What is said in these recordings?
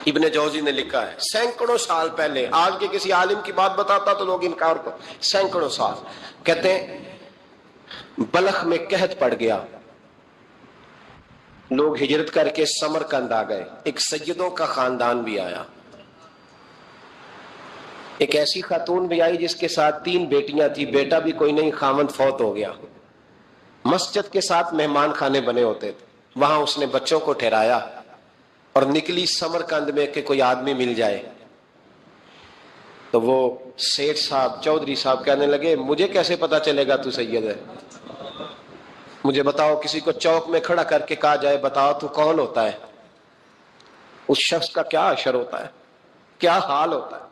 ابن جوزی نے لکھا ہے سینکڑوں سال پہلے، آج کے کسی عالم کی بات بتاتا تو لوگ انکار کو، سینکڑوں سال کہتے ہیں بلخ میں قحط پڑ گیا، لوگ ہجرت کر کے سمرقند آ گئے، ایک سیدوں کا خاندان بھی آیا، ایک ایسی خاتون بھی آئی جس کے ساتھ 3 بیٹیاں تھی، بیٹا بھی کوئی نہیں، خامند فوت ہو گیا، مسجد کے ساتھ مہمان خانے بنے ہوتے تھے، وہاں اس نے بچوں کو ٹھہرایا اور نکلی سمرقند میں کہ کوئی آدمی مل جائے۔ تو وہ سیٹھ صاحب، چودھری صاحب کہنے لگے مجھے کیسے پتا چلے گا تو سید ہے، مجھے بتاؤ، کسی کو چوک میں کھڑا کر کے کہا جائے بتاؤ تو کون ہوتا ہے، اس شخص کا کیا اشر ہوتا ہے، کیا حال ہوتا ہے،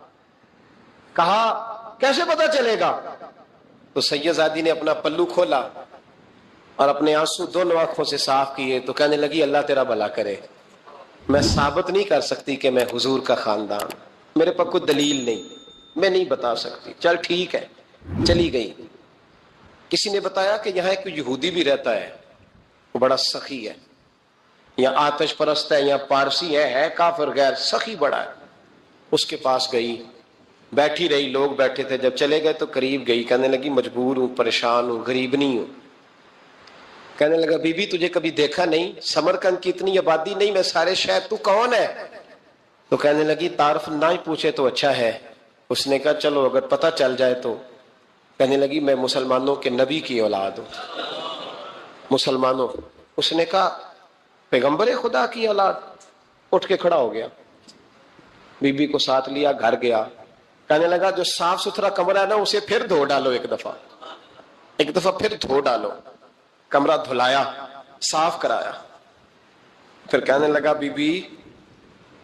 کہا کیسے پتا چلے گا؟ تو سید زادی نے اپنا پلو کھولا اور اپنے آنسو دونوں آنکھوں سے صاف کیے تو کہنے لگی اللہ تیرا بھلا کرے، میں ثابت نہیں کر سکتی کہ میں حضور کا خاندان، میرے پاس کوئی دلیل نہیں، میں نہیں بتا سکتی، چل ٹھیک ہے، چلی گئی۔ کسی نے بتایا کہ یہاں ایک یہودی بھی رہتا ہے، وہ بڑا سخی ہے، یا آتش پرست ہے، یا پارسی ہے کافر غیر، سخی بڑا ہے، اس کے پاس گئی، بیٹھی رہی، لوگ بیٹھے تھے، جب چلے گئے تو قریب گئی، کہنے لگی مجبور ہوں، پریشان ہوں، غریب نہیں ہوں۔ کہنے لگا بی بی تجھے کبھی دیکھا نہیں، سمرقند کی اتنی آبادی نہیں، میں سارے شہر، تو کون ہے؟ تو کہنے لگی تعارف نہ ہی پوچھے تو اچھا ہے۔ اس نے کہا چلو اگر پتہ چل جائے تو۔ کہنے لگی میں مسلمانوں کے نبی کی اولاد ہوں، مسلمانوں۔ اس نے کہا پیغمبر خدا کی اولاد؟ اٹھ کے کھڑا ہو گیا، بی بی کو ساتھ لیا، گھر گیا، کہنے لگا جو صاف ستھرا کمرہ ہے نا اسے پھر دھو ڈالو، ایک دفعہ پھر دھو ڈالو۔ کمرہ دھلایا، صاف کرایا، پھر کہنے لگا بی بی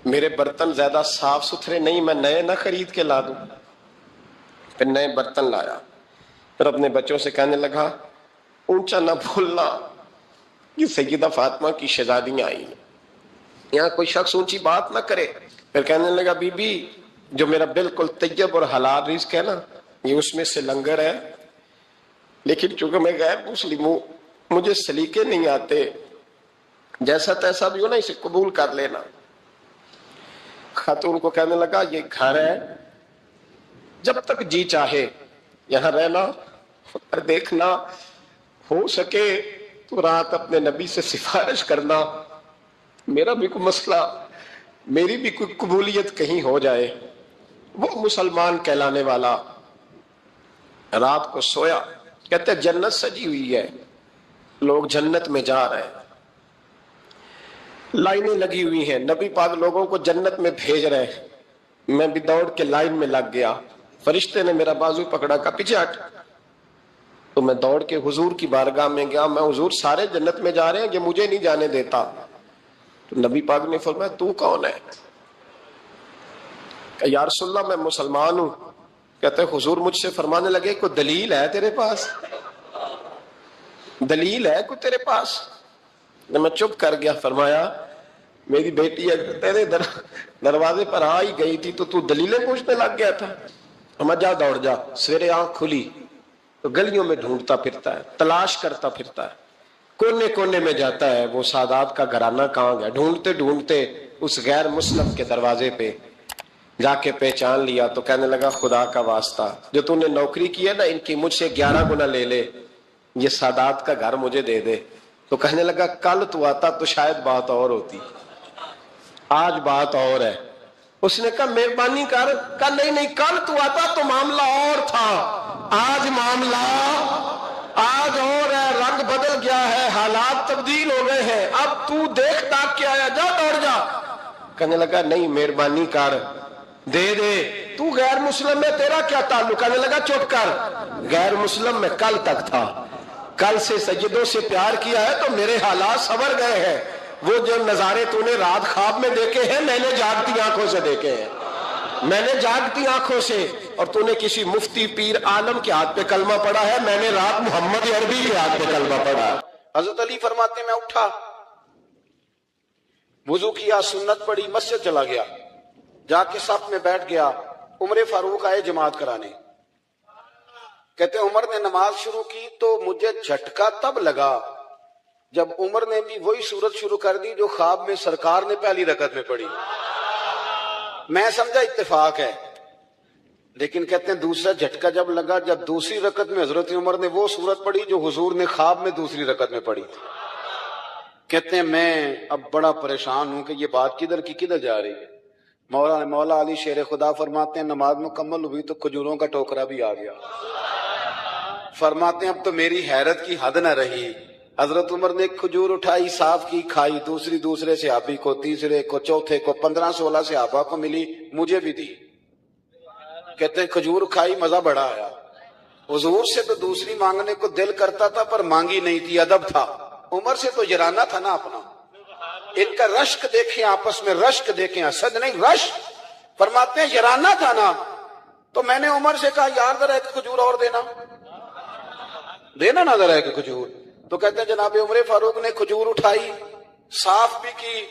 میرے برتن زیادہ صاف ستھرے نہیں، میں نئے نہ خرید کے لا دوں۔ پھر نئے برتن لایا، پھر اپنے بچوں سے کہنے لگا اونچا نہ بھولنا، یہ سیدہ فاطمہ کی شہزادیاں آئی ہیں، یہاں کوئی شخص اونچی بات نہ کرے۔ پھر کہنے لگا بی بی جو میرا بالکل طیب اور حلال رزق ہے نا، یہ اس میں سے لنگر ہے، لیکن چونکہ میں غیر مسلم ہوں، مجھے سلیقے نہیں آتے، جیسا تیسا بھی ہو نا اسے قبول کر لینا۔ خاتون کو کہنے لگا یہ گھر ہے، جب تک جی چاہے یہاں رہنا، اور دیکھنا ہو سکے تو رات اپنے نبی سے سفارش کرنا، میرا بھی کوئی مسئلہ، میری بھی کوئی قبولیت کہیں ہو جائے۔ وہ مسلمان کہلانے والا رات کو سویا، کہتے جنت سجی ہوئی ہے، لوگ جنت میں جا رہے ہیں، لائنیں لگی ہوئی ہیں، نبی پاک لوگوں کو جنت میں بھیج رہے ہیں، میں بھی دوڑ کے لائن میں لگ گیا، فرشتے نے میرا بازو پکڑا، کہا پیچھے ہٹ، تو میں دوڑ کے حضور کی بارگاہ میں گیا، میں حضور سارے جنت میں جا رہے ہیں، یہ مجھے نہیں جانے دیتا۔ تو نبی پاک نے فرمایا تو کون ہے؟ کہ یا رسول اللہ میں مسلمان ہوں۔ کہتے حضور مجھ سے فرمانے لگے کوئی دلیل ہے تیرے پاس؟ دلیل ہے کوئی تیرے پاس؟ میں چپ کر گیا، فرمایا میری بیٹی تیرے دروازے پر آ ہی گئی تھی تو دلیلیں پوچھنے لگ گیا تھا۔ میں جا دوڑ جا، سویرے آنکھ کھلی تو گلیوں میں ڈھونڈتا پھرتا ہے، تلاش کرتا پھرتا ہے، کونے کونے میں جاتا ہے وہ سادات کا گھرانہ کہاں گیا، ڈھونڈتے ڈھونڈتے اس غیر مسلم کے دروازے پہ جا کے پہچان لیا تو کہنے لگا خدا کا واسطہ جو تو نے نوکری کی ہے نا ان کی مجھ سے 11 گنا لے لے، یہ سادات کا گھر مجھے دے دے۔ تو کہنے لگا کل تو آتا تو شاید بات اور ہوتی، آج بات اور ہے۔ اس نے کہا مہربانی کر، کہا نہیں نہیں کل تو آتا تو معاملہ اور تھا، آج معاملہ آج اور ہے، رنگ بدل گیا ہے، حالات تبدیل ہو گئے ہیں، اب تو دیکھ تاک کے آیا، جا دوڑ جا۔ کہنے لگا نہیں مہربانی کر دے دے، تو غیر مسلم میں تیرا کیا تعلق؟ کہنے لگا چپ کر، غیر مسلم میں کل تک تھا، کل سے سیدوں سے پیار کیا ہے تو میرے حالات سنور گئے ہیں، وہ جو نظارے تو نے رات خواب میں دیکھے ہیں میں نے جاگتی آنکھوں سے دیکھے ہیں، میں نے جاگتی آنکھوں سے، اور تو نے کسی مفتی پیر عالم کے ہاتھ پہ کلمہ پڑھا ہے، میں نے رات محمد عربی کے ہاتھ پہ کلمہ پڑھا۔ حضرت علی فرماتے میں اٹھا، وضو کیا، سنت پڑھی، مسجد چلا گیا، جا کے صف میں بیٹھ گیا، عمر فاروق آئے جماعت کرانے، کہتے عمر نے نماز شروع کی تو مجھے جھٹکا تب لگا جب عمر نے بھی وہی سورت شروع کر دی جو خواب میں سرکار نے پہلی رکعت میں پڑھی۔ میں سمجھا اتفاق ہے، لیکن کہتے ہیں دوسرا جھٹکا جب لگا جب دوسری رکعت میں حضرت عمر نے وہ سورت پڑھی جو حضور نے خواب میں دوسری رکعت میں پڑھی تھی۔ کہتے ہیں میں اب بڑا پریشان ہوں کہ یہ بات کدھر کی کدھر جا رہی ہے۔ مولا علی شیر خدا فرماتے ہیں نماز مکمل ہوئی تو کھجوروں کا ٹوکرا بھی آ گیا۔ فرماتے ہیں اب تو میری حیرت کی حد نہ رہی، حضرت عمر نے ایک کھجور اٹھائی، صاف کی، کھائی، دوسرے صحابی کو، تیسرے کو، چوتھے کو، 15-16 صحابہ کو ملی، مجھے بھی دی۔ کہتے ہیں کھجور کھائی، مزہ بڑا آیا۔ حضور سے تو دوسری مانگنے کو دل کرتا تھا پر مانگی نہیں تھی، ادب تھا۔ عمر سے تو جرانا تھا نا اپنا۔ ان کا رشک دیکھیں، آپس میں رشک دیکھیں، حسد نہیں رشک۔ فرماتے ہیں جرانا تھا نا، تو میں نے عمر سے کہا یار ذرا ایک کھجور اور دینا نا ذرا ایک کھجور۔ تو کہتے ہیں جناب عمر فاروق نے کھجور اٹھائی، صاف بھی کی،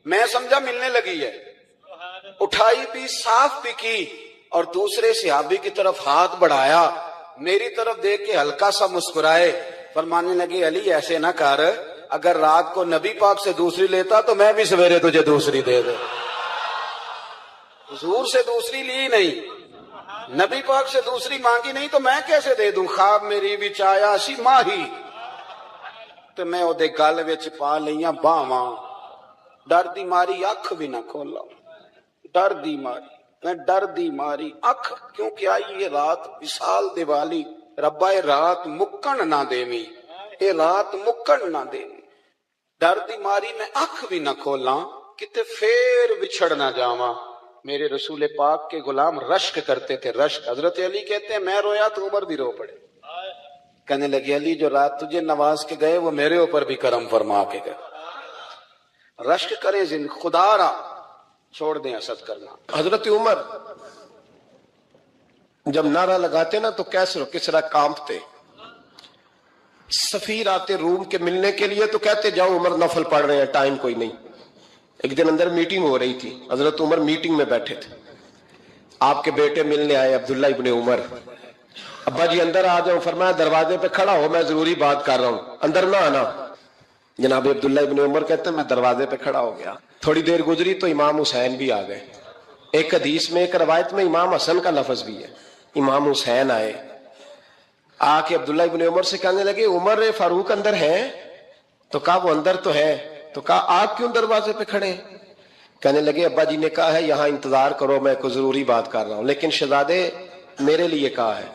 میں سمجھا ملنے لگی ہے، اٹھائی بھی، صاف بھی کی، اور دوسرے صحابی کی طرف ہاتھ بڑھایا، میری طرف دیکھ کے ہلکا سا مسکرائے، فرمانے لگے علی ایسے نہ کر، اگر رات کو نبی پاک سے دوسری لیتا تو میں بھی سویرے تجھے دوسری دے دے۔ حضور سے دوسری لی نہیں، نبی پاک سے دوسری مانگی نہیں تو میں کیسے دے دوں؟ خواب میری وچ آیا سی ماہی تو میں او دے گل وچ پا لئیاں باواں، ڈر دی ماری اکھ بھی نہ کھولا، ڈر دی ماری، میں ڈر دی ماری اکھ، کیونکہ آئی یہ رات وصال دیوالی، ربا اے رات مکن نہ دیویں، اے رات مکن نہ دیویں، ڈر دی ماری میں اکھ بھی نہ کھولاں، کتے پھر بچھڑ نہ جاواں۔ میرے رسول پاک کے غلام رشک کرتے تھے، رشک۔ حضرت علی کہتے ہیں میں رویا تو عمر بھی رو پڑے، کہنے لگے علی جو رات تجھے نواز کے گئے وہ میرے اوپر بھی کرم فرما کے گئے۔ رشک کریں خدا را، چھوڑ دیں حسد کرنا۔ حضرت عمر جب نعرہ لگاتے نا تو کیسر و کسرا کانپتے، سفیر آتے روم کے ملنے کے لیے تو کہتے جاؤ عمر نفل پڑھ رہے ہیں، ٹائم کوئی نہیں۔ ایک دن اندر میٹنگ ہو رہی تھی، حضرت عمر میٹنگ میں بیٹھے تھے، آپ کے بیٹے ملنے آئے عبداللہ ابن عمر، ابا جی اندر آ جاؤ، فرمایا دروازے پہ کھڑا ہو میں ضروری بات کر رہا ہوں، اندر نہ آنا۔ جناب عبداللہ ابن عمر کہتے ہیں میں دروازے پہ کھڑا ہو گیا، تھوڑی دیر گزری تو امام حسین بھی آ گئے۔ ایک حدیث میں ایک روایت میں امام حسن کا لفظ بھی ہے، امام حسین آئے، آ کے عبداللہ ابن عمر سے کہنے لگے عمر فاروق اندر ہے؟ تو کہا وہ اندر تو ہے۔ تو کہا آپ کیوں دروازے پہ کھڑے ہیں؟ کہنے لگے ابا جی نے کہا ہے یہاں انتظار کرو، میں کوئی ضروری بات کر رہا ہوں، لیکن شہزادے میرے لیے کہا ہے،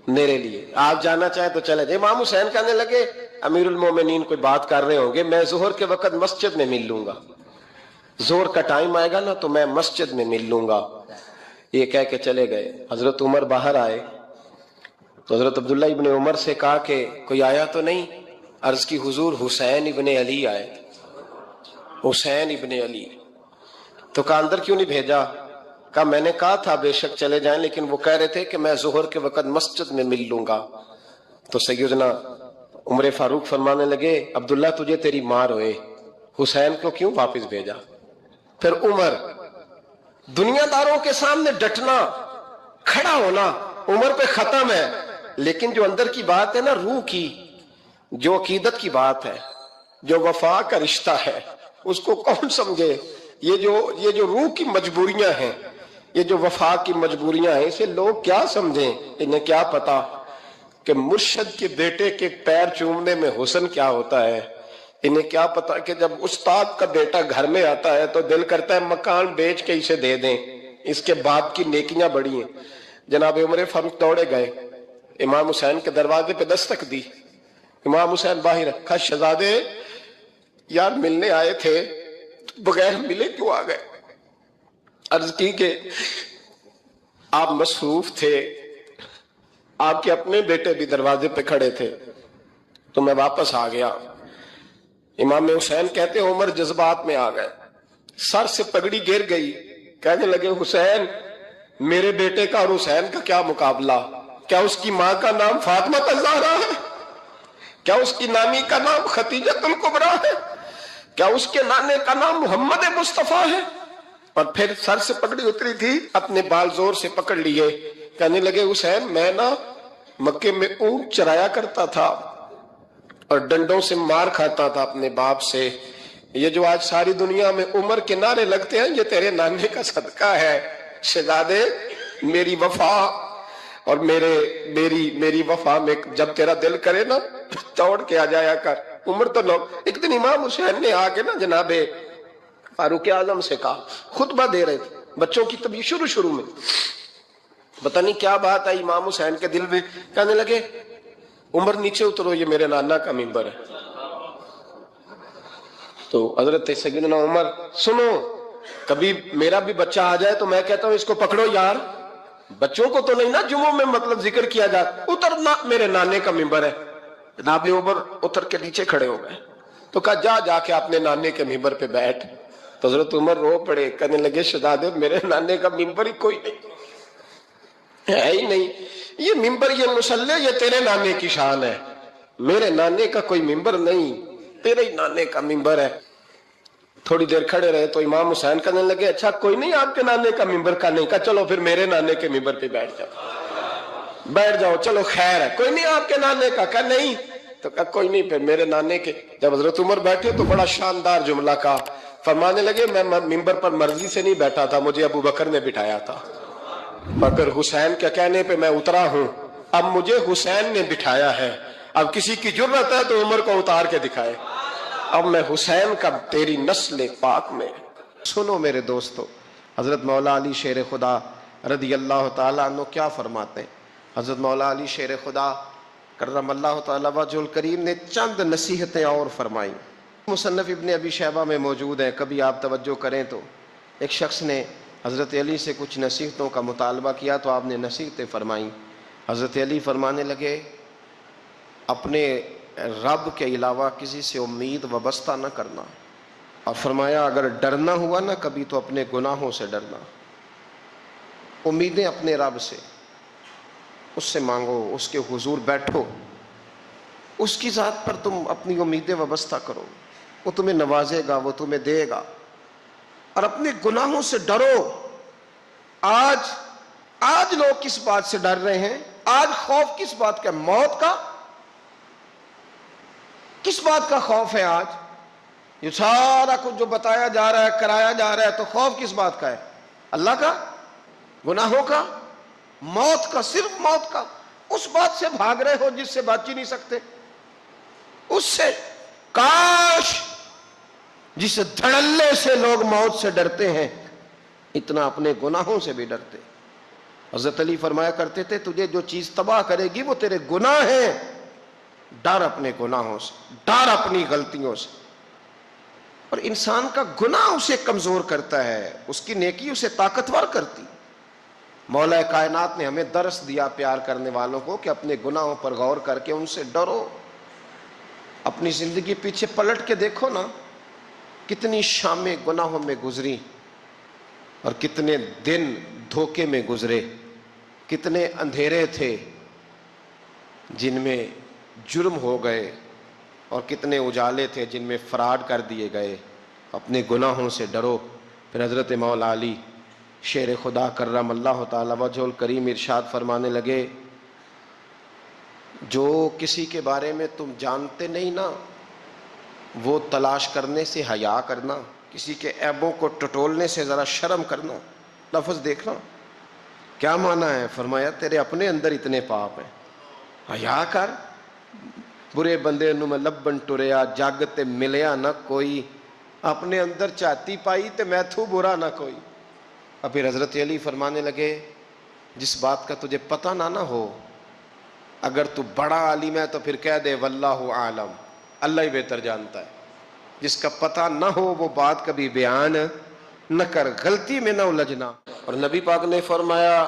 میرے لیے، آپ جانا چاہیں تو چلے جائیں۔ امام حسین کہنے لگے امیر المومنین کوئی بات کر رہے ہوں گے، میں ظہر کے وقت مسجد میں مل لوں گا، ظہر کا ٹائم آئے گا نا تو میں مسجد میں مل لوں گا۔ یہ کہہ کے چلے گئے۔ حضرت عمر باہر آئے تو حضرت عبداللہ ابن عمر سے کہا کہ کوئی آیا تو نہیں؟ عرض کی حضور حسین ابن علی آئے، حسین ابن علی۔ تو کہا اندر کیوں نہیں بھیجا؟ کہا میں نے کہا تھا بے شک چلے جائیں، لیکن وہ کہہ رہے تھے کہ میں ظہر کے وقت مسجد میں مل لوں گا۔ تو سیدنا عمر فاروق فرمانے لگے عبداللہ تجھے تیری ماں روئے، حسین کو کیوں واپس بھیجا؟ پھر عمر دنیا داروں کے سامنے ڈٹنا، کھڑا ہونا عمر پہ ختم ہے، لیکن جو اندر کی بات ہے نا، روح کی، جو عقیدت کی بات ہے، جو وفا کا رشتہ ہے، اس کو کون سمجھے؟ یہ جو روح کی مجبوریاں ہیں، یہ جو وفا کی مجبوریاں ہیں، اسے لوگ کیا سمجھیں؟ انہیں کیا پتا کہ مرشد کے بیٹے کے پیر چومنے میں حسن کیا ہوتا ہے؟ انہیں کیا پتا کہ جب استاد کا بیٹا گھر میں آتا ہے تو دل کرتا ہے مکان بیچ کے اسے دے دیں، اس کے باپ کی نیکیاں بڑی ہیں۔ جناب عمر فاروق دوڑے گئے، امام حسین کے دروازے پہ دستک دی، امام حسین باہر رکھا، شہزادے یار ملنے آئے تھے بغیر ملے کیوں آ گئے؟ عرض کی کہ آپ مصروف تھے، آپ کے اپنے بیٹے بھی دروازے پہ کھڑے تھے تو میں واپس آ گیا۔ امام حسین کہتے ہیں عمر جذبات میں آ گئے، سر سے پگڑی گر گئی، کہنے لگے حسین میرے بیٹے کا اور حسین کا کیا مقابلہ؟ کیا اس کی ماں کا نام فاطمہ الزہرا ہے؟ کیا اس کی نانی کا نام خدیجہ الکبریٰ ہے؟ کیا اس کے نانے کا نام محمد مصطفیٰ ہے؟ اور پھر سر سے پگڑی اتری تھی، اپنے بال زور سے پکڑ لیے، کہنے لگے حسین میں نا مکے میں اونٹ چرایا کرتا تھا اور ڈنڈوں سے مار کھاتا تھا اپنے باپ سے، یہ جو آج ساری دنیا میں عمر کے نعرے لگتے ہیں، یہ تیرے نانے کا صدقہ ہے شہزادے۔ میری وفا اور میری وفا میں جب تیرا دل کرے نا توڑ کے آ جایا کر۔ عمر تو لوگ، ایک دن امام حسین نے آ کے نا جناب فاروق اعظم سے کہا، خطبہ دے رہے تھے بچوں کی طبیعت شروع میں، پتہ نہیں کیا بات آئی امام حسین کے دل میں، کہنے لگے عمر نیچے اترو، یہ میرے نانا کا منبر ہے۔ تو حضرت سیدنا عمر، سنو کبھی میرا بھی بچہ آ جائے تو میں کہتا ہوں اس کو پکڑو یار، بچوں کو تو نہیں نا جمعوں میں مطلب ذکر کیا جاتا، اترنا میرے نانے کا منبر ہے۔ جناب عمر اتر کے نیچے کھڑے ہو گئے، تو کہا جا کے اپنے نانے کے منبر پہ بیٹھ۔ تو حضرت عمر رو پڑے، کہنے لگے شہزادے میرے نانے کا منبر ہی کوئی نہیں ہے ہی نہیں، یہ منبر یہ مصلی یہ تیرے نانے کی شان ہے، میرے نانے کا کوئی منبر نہیں، تیرے ہی نانے کا منبر ہے۔ تھوڑی دیر کھڑے رہے تو امام حسین کہنے لگے اچھا کوئی نہیں آپ کے نانے کا منبر کا نہیں، کہا چلو پھر میرے نانے کے منبر پہ بیٹھ جاؤ چلو خیر ہے، کوئی نہیں آپ کے نانے کا، کہا نہیں، تو کہا کوئی نہیں پھر میرے نانے کے۔ جب حضرت عمر بیٹھے تو بڑا شاندار جملہ کہا، فرمانے لگے میں منبر پر مرضی سے نہیں بیٹھا تھا، مجھے ابو بکر نے بٹھایا تھا، مگر حسین کے کہنے پہ میں اترا ہوں، اب مجھے حسین نے بٹھایا ہے، اب کسی کی جرأت ہے تو عمر کو اتار کے دکھائے، اب میں حسین کا تیری نسل پاک میں۔ سنو میرے دوستو، حضرت مولا علی شیر خدا رضی اللہ تعالیٰ عنہ کیا فرماتے ہیں؟ حضرت مولا علی شیر خدا کرم اللہ تعالیٰ وجہ الکریم نے چند نصیحتیں اور فرمائیں، مصنف ابن ابی شیبہ میں موجود ہیں، کبھی آپ توجہ کریں تو ایک شخص نے حضرت علی سے کچھ نصیحتوں کا مطالبہ کیا تو آپ نے نصیحتیں فرمائیں۔ حضرت علی فرمانے لگے اپنے رب کے علاوہ کسی سے امید وابستہ نہ کرنا، اور فرمایا اگر ڈرنا ہوا نا کبھی تو اپنے گناہوں سے ڈرنا، امیدیں اپنے رب سے، اس سے مانگو، اس کے حضور بیٹھو، اس کی ذات پر تم اپنی امیدیں وابستہ کرو، وہ تمہیں نوازے گا، وہ تمہیں دے گا، اور اپنے گناہوں سے ڈرو۔ آج لوگ کس بات سے ڈر رہے ہیں؟ آج خوف کس بات کا؟ موت کا؟ کس بات کا خوف ہے آج؟ یہ سارا کچھ جو بتایا جا رہا ہے، کرایا جا رہا ہے، تو خوف کس بات کا ہے؟ اللہ کا؟ گناہوں کا؟ موت کا؟ صرف موت کا؟ اس بات سے بھاگ رہے ہو جس سے بات ہی نہیں سکتے، اس سے۔ کاش جس دھڑلے سے لوگ موت سے ڈرتے ہیں اتنا اپنے گناہوں سے بھی ڈرتے۔ حضرت علی فرمایا کرتے تھے تجھے جو چیز تباہ کرے گی وہ تیرے گناہ ہیں، ڈر اپنے گناہوں سے، ڈر اپنی غلطیوں سے۔ اور انسان کا گناہ اسے کمزور کرتا ہے، اس کی نیکی اسے طاقتور کرتی۔ مولا کائنات نے ہمیں درس دیا پیار کرنے والوں کو کہ اپنے گناہوں پر غور کر کے ان سے ڈرو۔ اپنی زندگی پیچھے پلٹ کے دیکھو نا، کتنی شامیں گناہوں میں گزری اور کتنے دن دھوکے میں گزرے، کتنے اندھیرے تھے جن میں جرم ہو گئے، اور کتنے اجالے تھے جن میں فراڈ کر دیے گئے۔ اپنے گناہوں سے ڈرو۔ پھر حضرت مولا علی شیر خدا کرم اللہ تعالی وجہ الکریم ارشاد فرمانے لگے جو کسی کے بارے میں تم جانتے نہیں نا وہ تلاش کرنے سے حیا کرنا، کسی کے عیبوں کو ٹٹولنے سے ذرا شرم کرنا۔ لفظ دیکھنا کیا معنی ہے؟ فرمایا تیرے اپنے اندر اتنے پاپ ہیں، حیا کر۔ برے بندے نو میں لبن ٹریا جگ تے ملیا نہ کوئی، اپنے اندر چاہتی پائی تے میں تھو برا نہ کوئی۔ اور پھر حضرت علی فرمانے لگے جس بات کا تجھے پتہ نہ ہو، اگر تو بڑا عالم ہے تو پھر کہہ دے واللہ عالم، اللہ ہی بہتر جانتا ہے۔ جس کا پتہ نہ ہو وہ بات کبھی بیان نہ کر، غلطی میں نہ الجھنا۔ اور نبی پاک نے فرمایا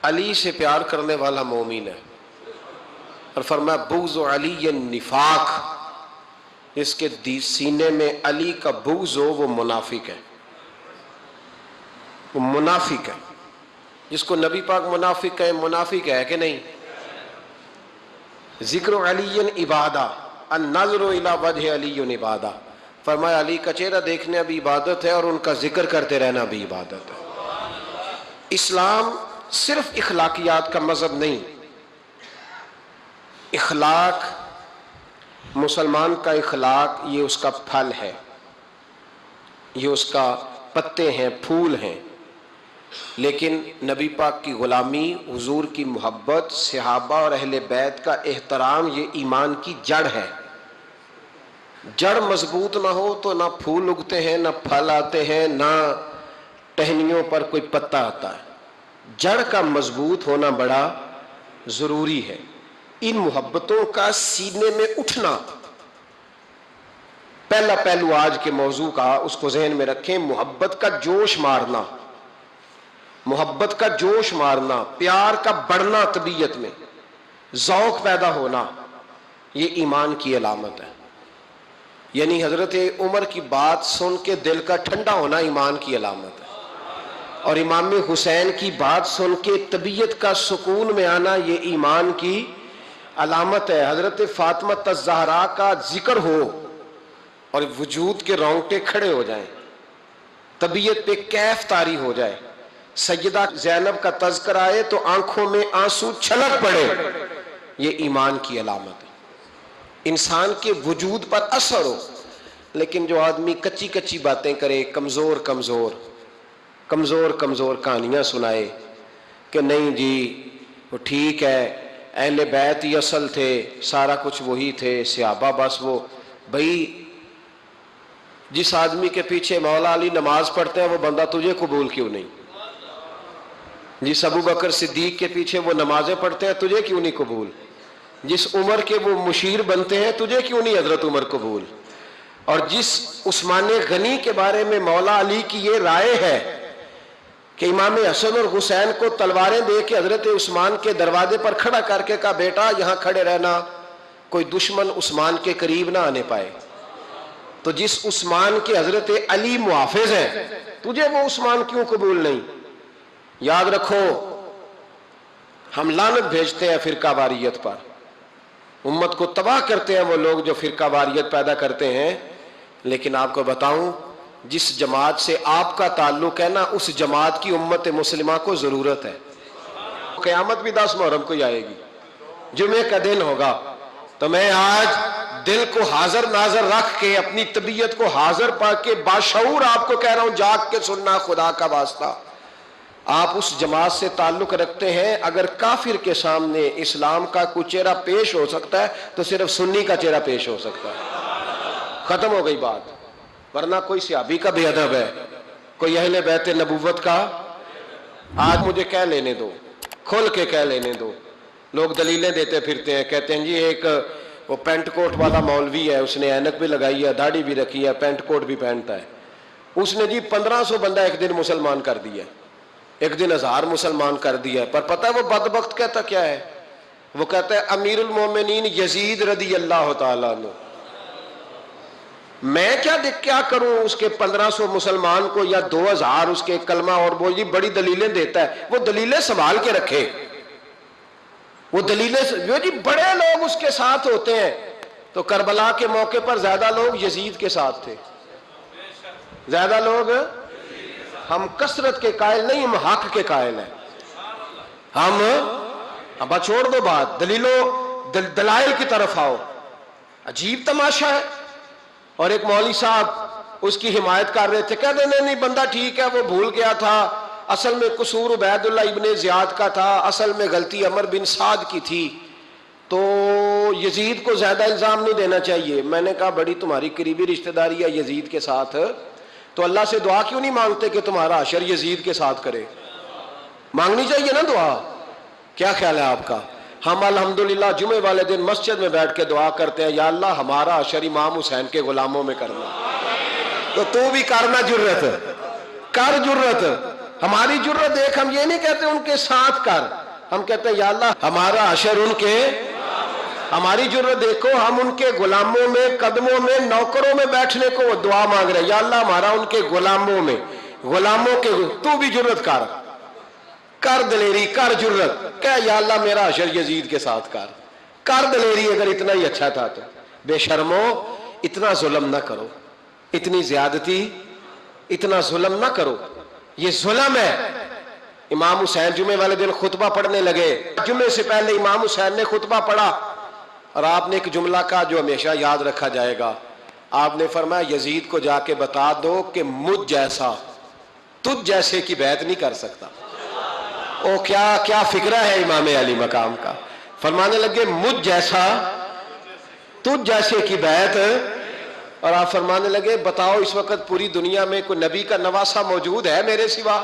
علی سے پیار کرنے والا مومن ہے، اور فرمایا بغض علی نفاق، اس کے سینے میں علی کا بغض ہو وہ منافق ہے، وہ منافق ہے۔ جس کو نبی پاک منافق ہے، منافق ہے کہ نہیں؟ ذکر علی عبادہ، النظر الی وجہ علی عبادہ، فرمایا علی کا چہرہ دیکھنا بھی عبادت ہے اور ان کا ذکر کرتے رہنا بھی عبادت ہے۔ اسلام صرف اخلاقیات کا مذہب نہیں، اخلاق مسلمان کا اخلاق یہ اس کا پھل ہے، یہ اس کا پتے ہیں، پھول ہیں، لیکن نبی پاک کی غلامی، حضور کی محبت، صحابہ اور اہل بیت کا احترام یہ ایمان کی جڑ ہے۔ جڑ مضبوط نہ ہو تو نہ پھول اگتے ہیں، نہ پھل آتے ہیں، نہ ٹہنیوں پر کوئی پتا آتا ہے۔ جڑ کا مضبوط ہونا بڑا ضروری ہے۔ ان محبتوں کا سینے میں اٹھنا، پہلا پہلو آج کے موضوع کا اس کو ذہن میں رکھیں، محبت کا جوش مارنا، محبت کا جوش مارنا، پیار کا بڑھنا، طبیعت میں ذوق پیدا ہونا، یہ ایمان کی علامت ہے۔ یعنی حضرت عمر کی بات سن کے دل کا ٹھنڈا ہونا ایمان کی علامت ہے، اور امام حسین کی بات سن کے طبیعت کا سکون میں آنا یہ ایمان کی علامت ہے۔ حضرت فاطمہ الزہرا کا ذکر ہو اور وجود کے رونگٹے کھڑے ہو جائیں، طبیعت پہ کیف طاری ہو جائے، سیدہ زینب کا تذکر آئے تو آنکھوں میں آنسو چھلک پڑے، یہ ایمان کی علامت ہے۔ انسان کے وجود پر اثر ہو، لیکن جو آدمی کچی کچی باتیں کرے، کمزور کمزور کمزور کمزور کہانیاں سنائے کہ نہیں جی وہ ٹھیک ہے، اہل بیت ہی اصل تھے، سارا کچھ وہی تھے، صحابہ بس وہ، بھائی جس آدمی کے پیچھے مولا علی نماز پڑھتے ہیں وہ بندہ تجھے قبول کیوں نہیں؟ جس ابو بکر صدیق کے پیچھے وہ نمازیں پڑھتے ہیں تجھے کیوں نہیں قبول؟ جس عمر کے وہ مشیر بنتے ہیں تجھے کیوں نہیں حضرت عمر قبول؟ اور جس عثمان غنی کے بارے میں مولا علی کی یہ رائے ہے کہ امام حسن اور حسین کو تلواریں دے کے حضرت عثمان کے دروازے پر کھڑا کر کے کہا بیٹا یہاں کھڑے رہنا، کوئی دشمن عثمان کے قریب نہ آنے پائے، تو جس عثمان کے حضرت علی محافظ ہیں تجھے وہ عثمان کیوں قبول نہیں؟ یاد رکھو، ہم لعنت بھیجتے ہیں فرقہ واریت پر، امت کو تباہ کرتے ہیں وہ لوگ جو فرقہ واریت پیدا کرتے ہیں، لیکن آپ کو بتاؤں جس جماعت سے آپ کا تعلق ہے نا، اس جماعت کی امت مسلمہ کو ضرورت ہے۔ قیامت بھی 10 محرم کو ہی آئے گی، جمعے کا دن ہوگا، تو میں آج دل کو حاضر ناظر رکھ کے، اپنی طبیعت کو حاضر پا کے باشعور آپ کو کہہ رہا ہوں، جاگ کے سننا خدا کا واسطہ، آپ اس جماعت سے تعلق رکھتے ہیں، اگر کافر کے سامنے اسلام کا کوئی چہرہ پیش ہو سکتا ہے تو صرف سنی کا چہرہ پیش ہو سکتا ہے، ختم ہو گئی بات۔ ورنہ کوئی صحابی کا بے ادب ہے، کوئی اہل بیت نبوت کا، آج مجھے کہہ لینے دو، کھول کے کہہ لینے دو۔ لوگ دلیلیں دیتے پھرتے ہیں، کہتے ہیں جی ایک وہ پینٹ کوٹ والا مولوی ہے، اس نے اینک بھی لگائی ہے، داڑھی بھی رکھی ہے، پینٹ کوٹ بھی پہنتا ہے، اس نے جی 1500 بندہ ایک دن مسلمان کر دیا، ایک دن 1000 مسلمان کر دیا، پر پتہ ہے وہ بدبخت کہتا کیا ہے؟ وہ کہتا ہے امیر المومنین یزید رضی اللہ تعالیٰ عنہ، میں کیا کروں اس کے 1500 مسلمان کو یا 2000 اس کے کلمہ، اور وہ جی بڑی دلیلیں دیتا ہے، وہ دلیلیں سنبھال کے رکھے، وہ دلیلیں جو جی بڑے لوگ اس کے ساتھ ہوتے ہیں، تو کربلا کے موقع پر زیادہ لوگ یزید کے ساتھ تھے، زیادہ لوگ، ہم کثرت کے قائل نہیں، ہم حق کے قائل ہیں، ہم اب چھوڑ دو بات، دلائل کی طرف آؤ۔ عجیب تماشا ہے، اور ایک مولوی صاحب اس کی حمایت کر رہے تھے، کہتے نہیں بندہ ٹھیک ہے، وہ بھول گیا تھا، اصل میں قصور عبید اللہ ابن زیاد کا تھا، اصل میں غلطی عمر بن سعد کی تھی، تو یزید کو زیادہ الزام نہیں دینا چاہیے۔ میں نے کہا بڑی تمہاری قریبی رشتہ داری ہے یزید کے ساتھ، تو اللہ سے دعا کیوں نہیں مانگتے کہ تمہارا حشر یزید کے ساتھ کرے؟ مانگنی چاہیے نا دعا، کیا خیال ہے آپ کا؟ ہم الحمدللہ جمعے والے دن مسجد میں بیٹھ کے دعا کرتے ہیں، یا اللہ ہمارا حشر امام حسین کے غلاموں میں کرنا، تو بھی کرنا، جرت کر، جرت ہماری جرت دیکھ، ہم یہ نہیں کہتے ان کے ساتھ کر، ہم کہتے ہیں یا اللہ ہمارا حشر ان کے، ہماری جرت دیکھو، ہم ان کے غلاموں میں، قدموں میں، نوکروں میں بیٹھنے کو دعا مانگ رہے ہیں، یا اللہ ہمارا ان کے غلاموں میں، غلاموں کے، تو بھی جرت کر دلیری، کر جرت، کہ یا اللہ میرا حشر یزید کے ساتھ کر دلیری، اگر اتنا ہی اچھا تھا تو۔ بے شرمو، اتنا ظلم نہ کرو، اتنی زیادتی، اتنا ظلم نہ کرو، یہ ظلم ہے۔ امام حسین جمعے والے دن خطبہ پڑھنے لگے، جمعے سے پہلے امام حسین نے خطبہ پڑھا، اور آپ نے ایک جملہ کہا جو ہمیشہ یاد رکھا جائے گا. آپ نے فرمایا یزید کو جا کے بتا دو کہ مجھ جیسا تجھ جیسے کی بیعت نہیں کر سکتا. او کیا فکرہ ہے امام علی مقام کا. فرمانے لگے مجھ جیسا تجھ جیسے کی بیعت. اور آپ فرمانے لگے بتاؤ اس وقت پوری دنیا میں کوئی نبی کا نواسا موجود ہے میرے سوا؟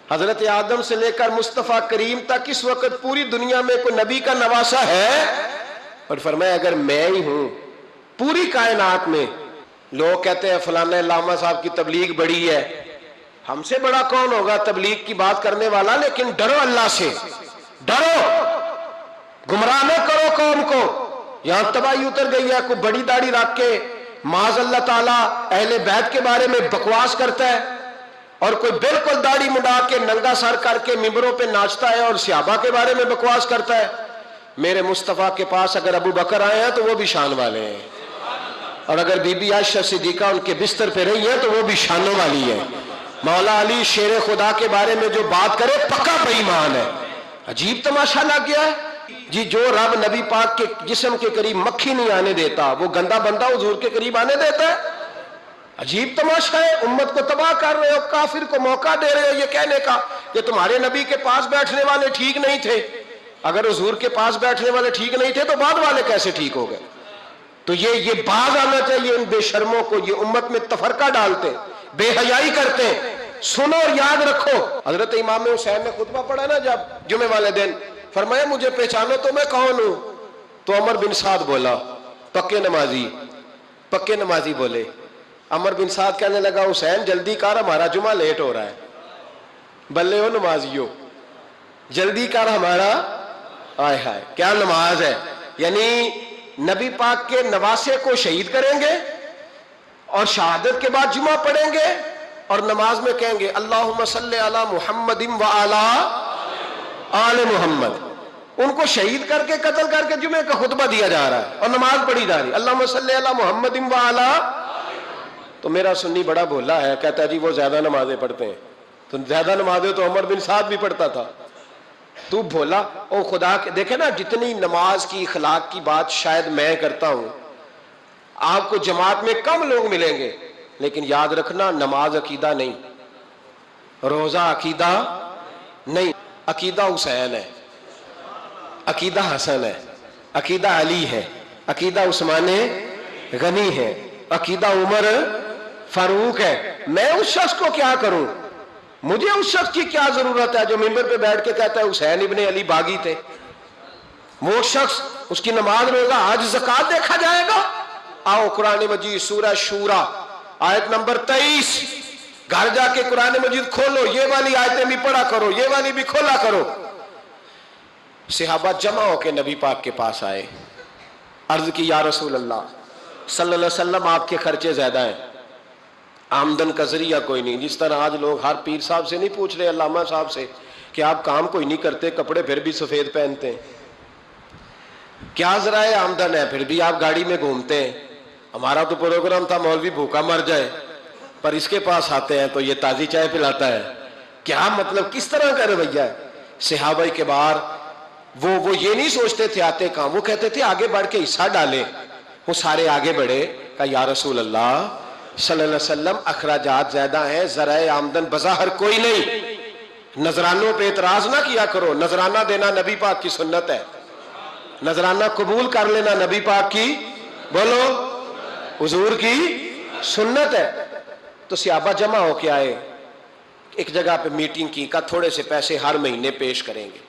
حضرت آدم سے لے کر مصطفیٰ کریم تک اس وقت پوری دنیا میں کوئی نبی کا نواسا ہے؟ اور فرمایا اگر میں ہی ہوں پوری کائنات میں. لوگ کہتے ہیں فلانا علامہ صاحب کی تبلیغ بڑی ہے. ہم سے بڑا کون ہوگا تبلیغ کی بات کرنے والا؟ لیکن ڈرو اللہ سے, ڈرو, گمراہ نہ کرو قوم کو. یہاں تباہی اتر گئی ہے. کوئی بڑی داڑھی رکھ کے معاذ اللہ تعالیٰ اہل بیت کے بارے میں بکواس کرتا ہے, اور کوئی بالکل داڑھی مڈا کے ننگا سر کر کے ممبروں پہ ناچتا ہے اور صحابہ کے بارے میں بکواس کرتا ہے. میرے مصطفیٰ کے پاس اگر ابو بکر آئے ہیں تو وہ بھی شان والے ہیں, اور اگر بی بی عائشہ صدیقہ ان کے بستر پہ رہی ہے تو وہ بھی شانوں والی ہے. مولا علی شیر خدا کے بارے میں جو بات کرے پکا بے ایمان ہے. عجیب تماشا لگ گیا ہے جی. جو رب نبی پاک کے جسم کے قریب مکھی نہیں آنے دیتا وہ گندا بندہ حضور کے قریب آنے دیتا ہے. عجیب تماشا ہے. امت کو تباہ کر رہے ہو, کافر کو موقع دے رہے ہو یہ کہنے کا کہ تمہارے نبی کے پاس بیٹھنے والے ٹھیک نہیں تھے. اگر حضور کے پاس بیٹھنے والے ٹھیک نہیں تھے تو بعد والے کیسے ٹھیک ہو گئے؟ تو یہ باز آنا چاہیے ان بے شرموں کو. یہ امت میں تفرقہ ڈالتے, بے حیائی کرتے. سنو اور یاد رکھو, حضرت امام حسین نے خطبہ پڑھا نا جب جمعے والے دن, فرمایا مجھے پہچانو تو میں کون ہوں؟ تو عمر بن سعد بولا پکے نمازی بولے. عمر بن سعد کہنے لگا حسین جلدی کر ہمارا جمعہ لیٹ ہو رہا ہے. بلے ہو نمازیو, جلدی کر ہمارا. آئے ہائے کیا نماز ہے. یعنی نبی پاک کے نواسے کو شہید کریں گے اور شہادت کے بعد جمعہ پڑھیں گے اور نماز میں کہیں گے اللہم صلی علی محمد و علی آل محمد. ان کو شہید کر کے قتل کر کے جمعے کا خطبہ دیا جا رہا ہے اور نماز پڑھی جا رہی اللہم صلی علی محمد و علی. تو میرا سنی بڑا بھولا ہے, کہتا ہے جی وہ زیادہ نمازیں پڑھتے ہیں. تو زیادہ نمازیں تو عمر بن سعد بھی پڑھتا تھا. تو بھولا او خدا کے. دیکھیں نا جتنی نماز کی اخلاق کی بات شاید میں کرتا ہوں, آپ کو جماعت میں کم لوگ ملیں گے, لیکن یاد رکھنا نماز عقیدہ نہیں, روزہ عقیدہ نہیں. عقیدہ حسین ہے, عقیدہ حسن ہے, عقیدہ علی ہے, عقیدہ عثمان غنی ہے, عقیدہ عمر فاروق ہے. میں اس شخص کو کیا کروں؟ مجھے اس شخص کی کیا ضرورت ہے جو ممبر پہ بیٹھ کے کہتا ہے حسین ابن علی باغی تھے؟ وہ شخص, اس کی نماز روزہ حج زکات دیکھا جائے گا. آؤ قرآن مجید سورہ شورا آیت نمبر 23, گھر جا کے قرآن مجید کھولو, یہ والی آیتیں بھی پڑھا کرو, یہ والی بھی کھولا کرو. صحابہ جمع ہو کے نبی پاک کے پاس آئے, عرض کی یا رسول اللہ صلی اللہ علیہ وسلم آپ کے خرچے زیادہ ہیں, آمدن کا ذریعہ کوئی نہیں. جس طرح آج لوگ ہر پیر صاحب سے نہیں پوچھ رہے, علامہ صاحب سے, کہ آپ کام کوئی نہیں کرتے, کپڑے پھر بھی سفید پہنتے ہیں, کیا ذرائع آمدن ہے, پھر بھی آپ گاڑی میں گھومتے ہیں. ہمارا تو پروگرام تھا مولوی بھوکا مر جائے, پر اس کے پاس آتے ہیں تو یہ تازی چائے پلاتا ہے. کیا مطلب, کس طرح کا رویہ ہے؟ صحابہ کے بار وہ یہ نہیں سوچتے تھے آتے کہاں, وہ کہتے تھے آگے بڑھ کے حصہ ڈالیں. وہ سارے آگے بڑھے, کہا یا رسول اللہ صلی اللہ علیہ وسلم اخراجات زیادہ ہیں, ذرائع آمدن بظاہر کوئی نہیں. نذرانوں پہ اعتراض نہ کیا کرو, نذرانہ دینا نبی پاک کی سنت ہے, نذرانہ قبول کر لینا نبی پاک کی, بولو, حضور کی سنت ہے. تو صحابہ جمع ہو کے آئے, ایک جگہ پہ میٹنگ کی, کہا تھوڑے سے پیسے ہر مہینے پیش کریں گے.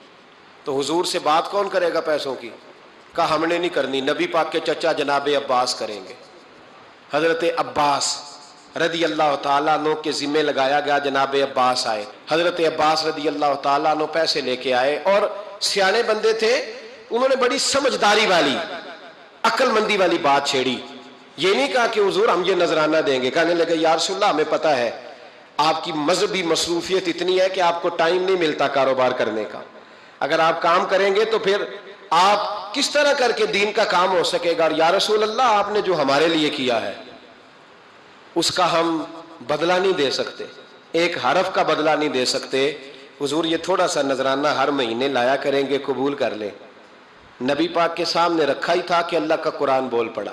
تو حضور سے بات کون کرے گا پیسوں کی؟ کہا ہم نے نہیں کرنی, نبی پاک کے چچا جناب عباس کریں گے. حضرت عباس رضی اللہ تعالیٰ عنہ کے ذمے لگایا گیا. جناب عباس آئے, حضرت عباس رضی اللہ تعالیٰ عنہ پیسے لے کے آئے, اور سیانے بندے تھے, انہوں نے بڑی سمجھداری والی عقل مندی والی بات چھیڑی. یہ نہیں کہا کہ حضور ہم یہ نذرانہ دیں گے. کہنے لگے یا رسول اللہ ہمیں پتہ ہے آپ کی مذہبی مصروفیت اتنی ہے کہ آپ کو ٹائم نہیں ملتا کاروبار کرنے کا. اگر آپ کام کریں گے تو پھر آپ کس طرح کر کے دین کا کام ہو سکے گا. اور یا رسول اللہ آپ نے جو ہمارے لیے کیا ہے اس کا ہم بدلہ نہیں دے سکتے, ایک حرف کا بدلہ نہیں دے سکتے. حضور یہ تھوڑا سا نذرانہ ہر مہینے لایا کریں گے, قبول کر لیں. نبی پاک کے سامنے رکھا ہی تھا کہ اللہ کا قرآن بول پڑا.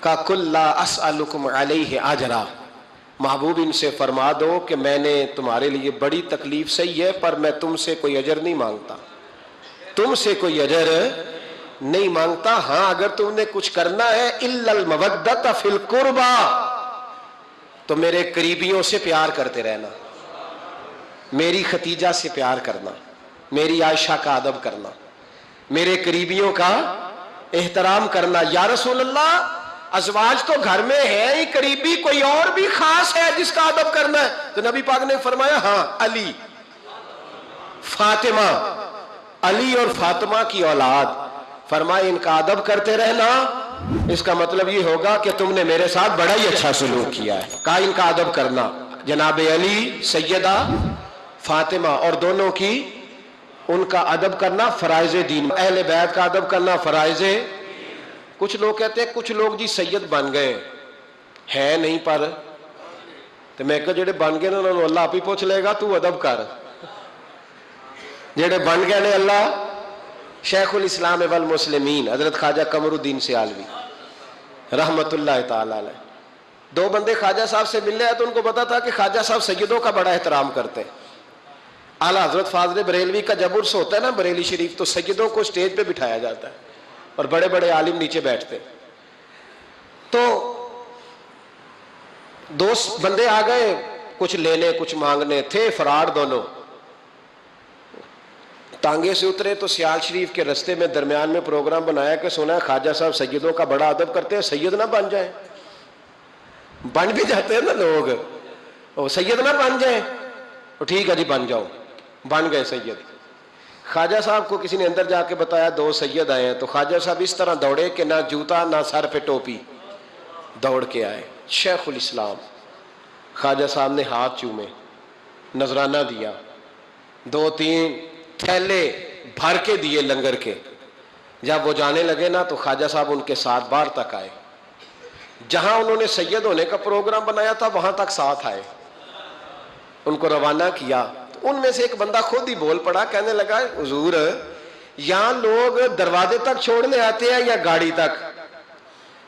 کا کل لا اسألکم علیہ اجرا، محبوب ان سے فرما دو کہ میں نے تمہارے لیے بڑی تکلیف سہی ہے پر میں تم سے کوئی اجر نہیں مانگتا، تم سے کوئی اجر نہیں مانگتا. ہاں اگر تم نے کچھ کرنا ہے الا المودۃ فی القربى، تو میرے قریبیوں سے پیار کرتے رہنا، میری ختیجہ سے پیار کرنا، میری عائشہ کا ادب کرنا، میرے قریبیوں کا احترام کرنا. یا رسول اللہ ازواج تو گھر میں ہے ہی، قریبی کوئی اور بھی خاص ہے جس کا ادب کرنا ہے؟ تو نبی پاک نے فرمایا ہاں علی، فاطمہ، علی اور فاطمہ کی اولاد. فرمایا ان کا ادب کرتے رہنا، اس کا مطلب یہ ہوگا کہ تم نے میرے ساتھ بڑا ہی اچھا سلوک کیا ہے. کہا ان کا ادب کرنا، جناب علی، سیدہ فاطمہ اور دونوں کی ان کا ادب کرنا فرائض دین، اہل بیت کا ادب کرنا فرائض. کچھ لوگ کہتے ہیں کچھ لوگ جی سید بن گئے ہے نہیں، پر تو میں کہ جڑے بن گئے انہوں نے اللہ آپ ہی پوچھ لے گا، تو ادب کر. جڑے بن گئے نے اللہ، شیخ الاسلام والمسلمین حضرت خواجہ قمر الدین سیالوی رحمت اللہ تعالی علیہ، دو بندے خواجہ صاحب سے ملنے آئے تو ان کو پتا تھا کہ خواجہ صاحب سیدوں کا بڑا احترام کرتے ہیں. اعلیٰ حضرت فاضل بریلوی کا جب عرس ہوتا ہے نا بریلی شریف، تو سیدوں کو سٹیج پہ بٹھایا جاتا ہے اور بڑے بڑے عالم نیچے بیٹھتے. تو دو بندے آ گئے، کچھ لینے کچھ مانگنے، تھے فرار دونوں. ٹانگے سے اترے تو سیال شریف کے رستے میں درمیان میں پروگرام بنایا کہ سنا ہے خواجہ صاحب سیدوں کا بڑا ادب کرتے ہیں، سید نہ بن جائیں. بن بھی جاتے ہیں نا لوگ، سید نہ بن جائیں. ٹھیک ہے جی بن جاؤ. بن گئے سید. خواجہ صاحب کو کسی نے اندر جا کے بتایا دو سید آئے ہیں، تو خواجہ صاحب اس طرح دوڑے کہ نہ جوتا نہ سر پہ ٹوپی، دوڑ کے آئے. شیخ الاسلام خواجہ صاحب نے ہاتھ چومے، نذرانہ دیا، 2-3 تھیلے بھر کے دیے لنگر کے. جب وہ جانے لگے نا تو خواجہ صاحب ان کے ساتھ باہر تک آئے، جہاں انہوں نے سید ہونے کا پروگرام بنایا تھا وہاں تک ساتھ آئے، ان کو روانہ کیا. ان میں سے ایک بندہ خود ہی بول پڑا، کہنے لگا حضور یہاں لوگ دروازے تک چھوڑنے آتے ہیں یا گاڑی تک؟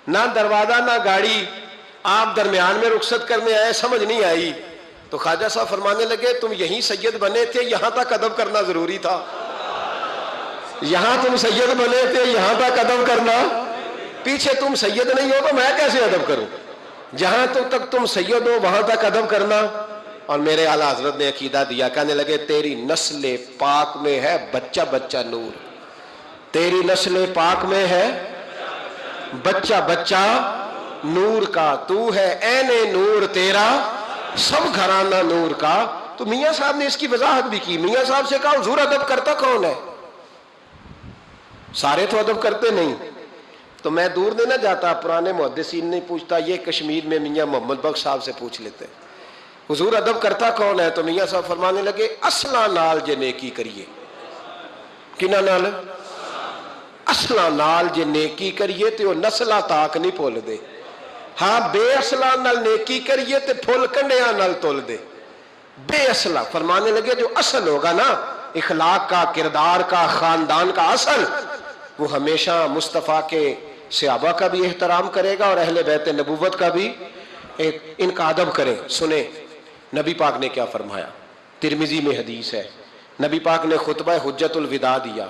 نہ دروازہ نہ گاڑی، آپ درمیان میں رخصت کرنے آئے، سمجھ نہیں آئی. تو خواجہ صاحب فرمانے لگے تم یہیں سید بنے تھے، یہاں تک ادب کرنا ضروری تھا. یہاں تم سید بنے تھے، یہاں تک ادب کرنا، پیچھے تم سید نہیں ہو تو میں کیسے ادب کروں؟ جہاں تک تم سید ہو وہاں تک ادب کرنا. اور میرے اعلیٰ حضرت نے عقیدہ دیا، کہنے لگے تیری نسل پاک میں ہے بچہ بچہ نور، تیری نسل پاک میں ہے بچہ بچہ نور کا، تو ہے عین نور تیرا سب گھرانہ نور کا. تو میاں صاحب نے اس کی وضاحت بھی کی. میاں صاحب سے کہا حضور ادب کرتا کون ہے؟ سارے تو ادب کرتے نہیں. تو میں دور نہیں نہ جاتا، پرانے محدثین نہیں پوچھتا، یہ کشمیر میں میاں محمد بخش صاحب سے پوچھ لیتے حضور ادب کرتا کون ہے؟ تو میاں صاحب فرمانے لگے اصلا نال جے نیکی کریے. کنہ نال؟ اصلا نال جے نیکی کریے تے وہ نسلہ تاک نہیں پھول دے. ہاں بے اصلا نال نیکی کریے تے پھول کنڈیاں نال تول دے. بے اصلا فرمانے لگے جو اصل ہوگا نا اخلاق کا، کردار کا، خاندان کا اصل، وہ ہمیشہ مصطفیٰ کے صحابہ کا بھی احترام کرے گا اور اہل بیت نبوت کا بھی ان کا ادب کرے. سنیں نبی پاک نے کیا فرمایا. ترمذی میں حدیث ہے، نبی پاک نے خطبہ حجت الوداع دیا.